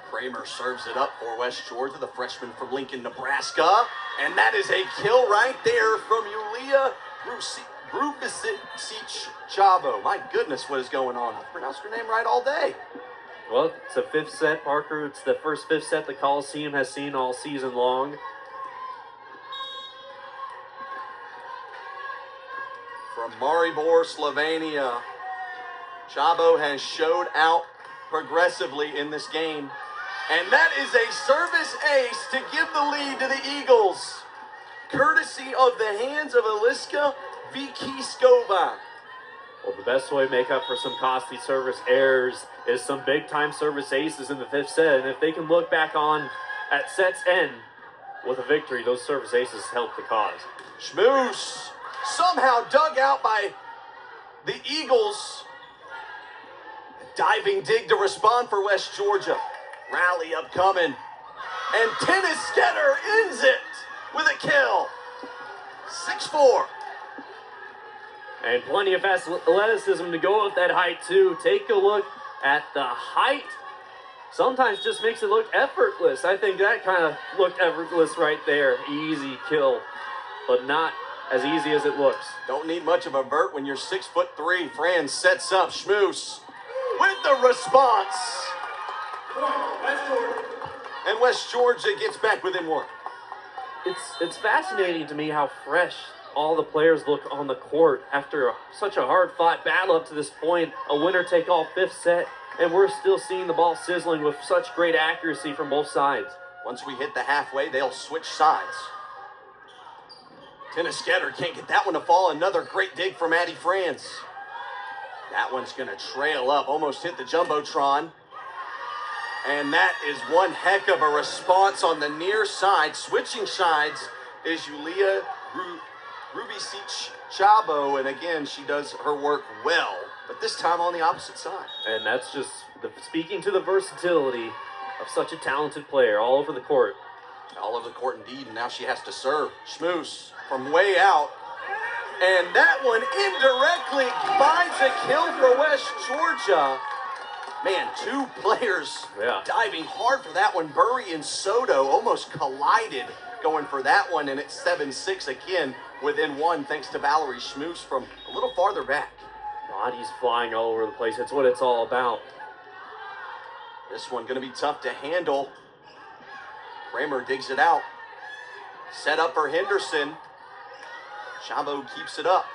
Kramer serves it up for West Georgia, the freshman from Lincoln, Nebraska. And that is a kill right there from Yulia Grubisic Chabo. My goodness, what is going on? I pronounced her name right all day. Well, it's a 5th set, Parker. It's the first 5th set the Coliseum has seen all season long. From Maribor, Slovenia, Chabo has showed out progressively in this game. And that is a service ace to give the lead to the Eagles. Courtesy of the hands of Eliska Vikiskova. Well, the best way to make up for some costly service errors is some big-time service aces in the 5th set. And if they can look back on at set's end with a victory, those service aces help the cause. Schmoose somehow dug out by the Eagles. Diving dig to respond for West Georgia. Rally upcoming. And Tennis Sketter ends it with a kill. 6-4. And plenty of athleticism to go with that height, too. Take a look at the height. Sometimes just makes it look effortless. I think that kind of looked effortless right there. Easy kill, but not as easy as it looks. Don't need much of a vert when you're 6'3". Fran sets up Schmoose with the response. And West Georgia gets back within 1. It's fascinating to me how fresh all the players look on the court after such a hard-fought battle up to this point. A winner-take-all 5th set, and we're still seeing the ball sizzling with such great accuracy from both sides. Once we hit the halfway, they'll switch sides. Tennis Sketter can't get that one to fall. Another great dig from Addie France. That one's going to trail up, almost hit the Jumbotron. And that is one heck of a response on the near side. Switching sides is Yulia Grubisic Chabo, and again, she does her work well, but this time on the opposite side. And that's just speaking to the versatility of such a talented player all over the court. All over the court indeed, and now she has to serve. Schmoose from way out. And that one indirectly finds a kill for West Georgia. Man, 2 players diving hard for that one. Burry and Soto almost collided going for that one, and it's 7-6 again within 1 thanks to Valerie Schmoose from a little farther back. Bodies flying all over the place. That's what it's all about. This one going to be tough to handle. Kramer digs it out. Set up for Henderson. Chabo keeps it up.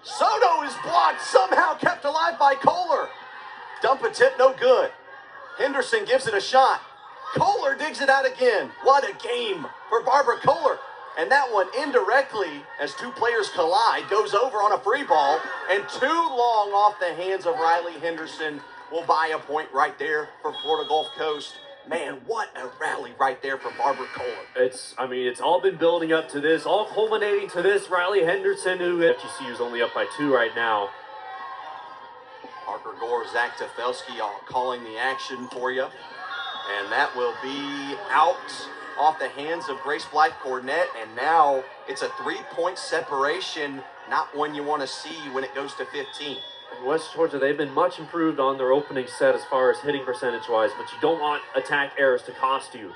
Soto is blocked, somehow kept alive by Kohler. Dump a tip, no good. Henderson gives it a shot. Kohler digs it out again. What a game for Barbara Kohler. And that one indirectly, as 2 players collide, goes over on a free ball. And too long off the hands of Riley Henderson will buy a point right there for Florida Gulf Coast. Man, what a rally right there from Barbara Kohler. It's all been building up to this, all culminating to this. Riley Henderson, who FGCU is only up by 2 right now. Parker Gore, Zach Tefelski calling the action for you. And that will be out off the hands of Grace Blythe Cornett. And now it's a 3-point separation, not one you want to see when it goes to 15. West Georgia, they've been much improved on their opening set as far as hitting percentage-wise, but you don't want attack errors to cost you.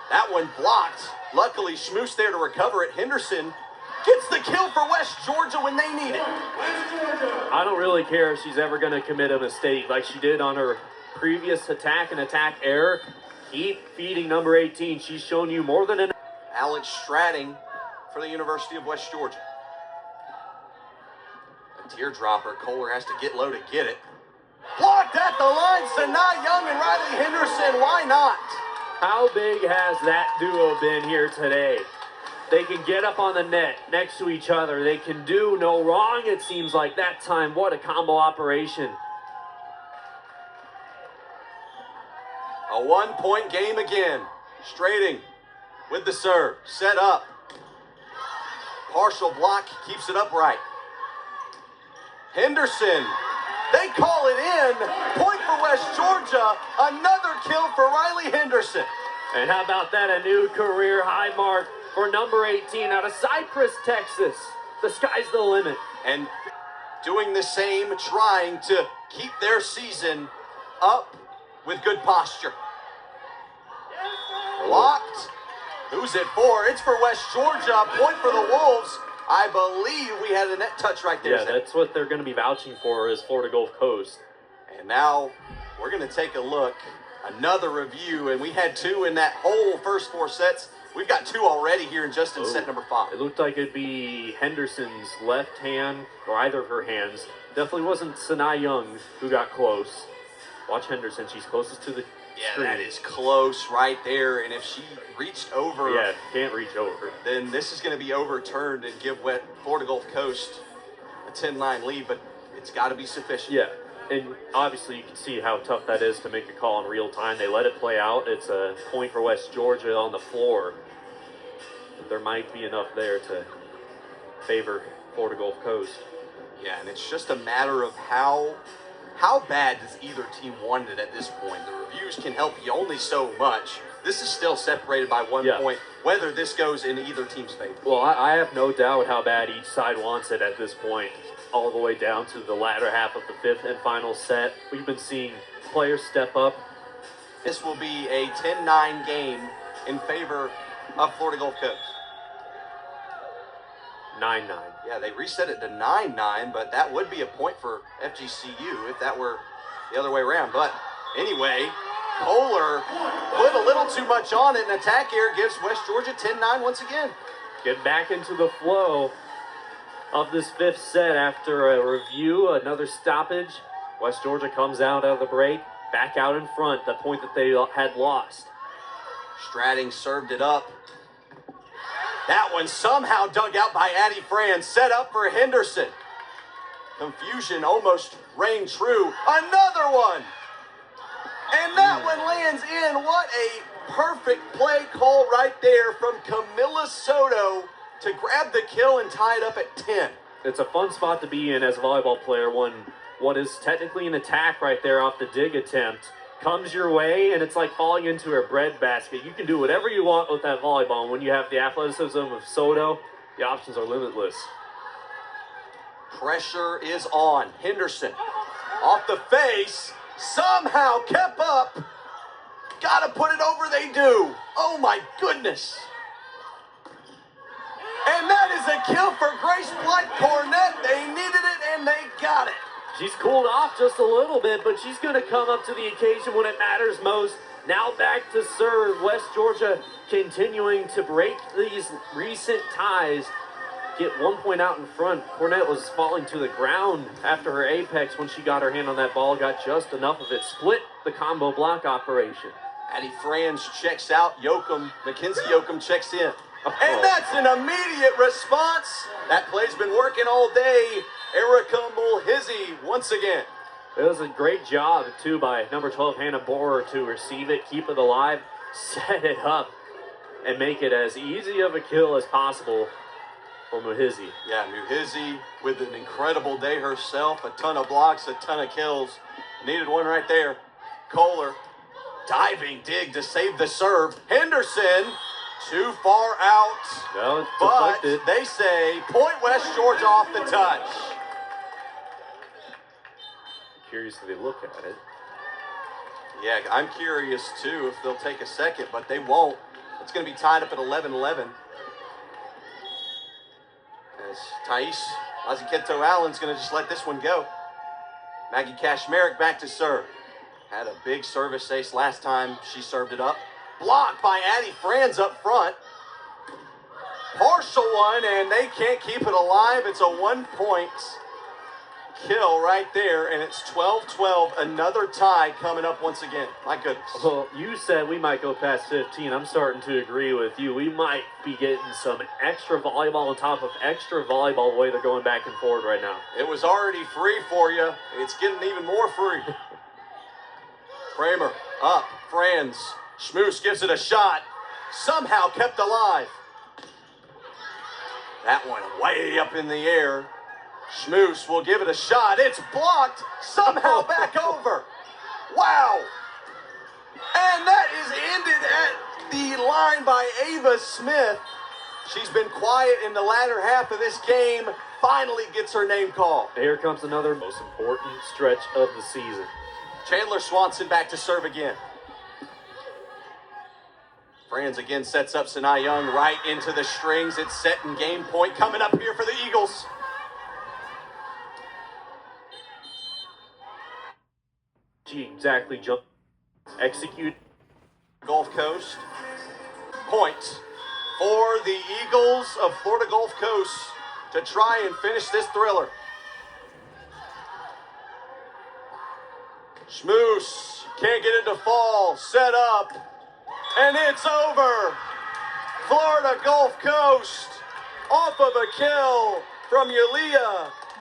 That one blocked. Luckily, Schmoose there to recover it. Henderson gets the kill for West Georgia when they need it. I don't really care if she's ever going to commit a mistake like she did on her previous attack and attack error. Keep feeding number 18. She's shown you more than enough. Alex Stratting for the University of West Georgia. A teardropper. Kohler has to get low to get it. Blocked at the line. Sanaa Young and Riley Henderson. Why not? How big has that duo been here today? They can get up on the net next to each other. They can do no wrong, it seems like that time. What a combo operation. A 1-point game again. Strading with the serve. Set up. Partial block keeps it upright. Henderson. They call it in. Point for West Georgia. Another kill for Riley Henderson. And how about that? A new career high mark for number 18 out of Cypress, Texas. The sky's the limit. And doing the same, trying to keep their season up with good posture. Blocked. Who's it for? It's for West Georgia. Point for the Wolves. I believe we had a net touch right there. Yeah, that's what they're going to be vouching for is Florida Gulf Coast. And now we're going to take a look. Another review. And we had 2 in that whole first 4 sets. We've got 2 already here in just in set number 5. It looked like it'd be Henderson's left hand, or either of her hands. Definitely wasn't Sanaa Young who got close. Watch Henderson. She's closest to the screen. That is close right there. And if she reached over, can't reach over, then this is going to be overturned and give Florida Gulf Coast a 10-9 lead, but it's got to be sufficient. Yeah, and obviously you can see how tough that is to make a call in real time. They let it play out. It's a point for West Georgia on the floor. But there might be enough there to favor Florida Gulf Coast. Yeah, and it's just a matter of how bad does either team want it at this point. The reviews can help you only so much. This is still separated by 1 point, whether this goes in either team's favor. Well, I have no doubt how bad each side wants it at this point, all the way down to the latter half of the 5th and final set. We've been seeing players step up. This will be a 10-9 game in favor of Florida Gulf Coast. 9-9. Yeah, they reset it to 9-9, but that would be a point for FGCU if that were the other way around. But anyway, Kohler put a little too much on it, and attack error gives West Georgia 10-9 once again. Get back into the flow of this 5th set after a review, another stoppage. West Georgia comes out of the break, back out in front, the point that they had lost. Stratting served it up. That one somehow dug out by Addie Fran. Set up for Henderson. Confusion almost rang true. Another one. And that one lands in. What a perfect play call right there from Camilla Soto to grab the kill and tie it up at 10. It's a fun spot to be in as a volleyball player when what is technically an attack right there off the dig attempt comes your way, and it's like falling into a breadbasket. You can do whatever you want with that volleyball. And when you have the athleticism of Soto, the options are limitless. Pressure is on. Henderson off the face, somehow kept up. Gotta put it over, they do. Oh my goodness. And that is a kill for Grace Blythe Cornett. They needed it and they got it. She's cooled off just a little bit, but she's going to come up to the occasion when it matters most. Now back to serve. West Georgia continuing to break these recent ties. Get 1 point out in front. Cornett was falling to the ground after her apex when she got her hand on that ball. Got just enough of it. Split the combo block operation. Addie Franz checks out. Mackenzie Yoakum checks in. And that's an immediate response. That play's been working all day. Erica Mulhizzy once again. It was a great job, too, by number 12, Hannah Borer, to receive it, keep it alive, set it up, and make it as easy of a kill as possible for Muhizi. Yeah, Muhizi with an incredible day herself. A ton of blocks, a ton of kills. Needed one right there. Kohler, diving dig to save the serve. Henderson, too far out. No, it's but deflected. they say point West Georgia off the touch. Curious if they look at it. Yeah, I'm curious too if they'll take a second, but they won't. It's going to be tied up at 11-11. As Thais Aziketo-Allen's going to just let this one go. Maggie Kashmerick back to serve. Had a big service ace last time she served it up. Blocked by Addie Franz up front. Partial one, and they can't keep it alive. It's a 1-point kill right there, and it's 12-12. Another tie coming up once again. My goodness. Well, you said we might go past 15. I'm starting to agree with you. We might be getting some extra volleyball on top of extra volleyball the way they're going back and forward right now. It was already free for you. It's getting even more free. Kramer up. Franz. Schmoose gives it a shot. Somehow kept alive. That one way up in the air. Schmoose will give it a shot. It's blocked. Somehow back over. Wow. And that is ended at the line by Ava Smith. She's been quiet in the latter half of this game. Finally gets her name called. Here comes another most important stretch of the season. Chandler Swanson back to serve again. Franz again sets up Sanaa Young right into the strings. It's set and game point coming up here for the Eagles. She exactly jumped, execute. Gulf Coast. Point for the Eagles of Florida Gulf Coast to try and finish this thriller. Schmoose can't get it to fall. Set up. And it's over. Florida Gulf Coast off of a kill from Yulia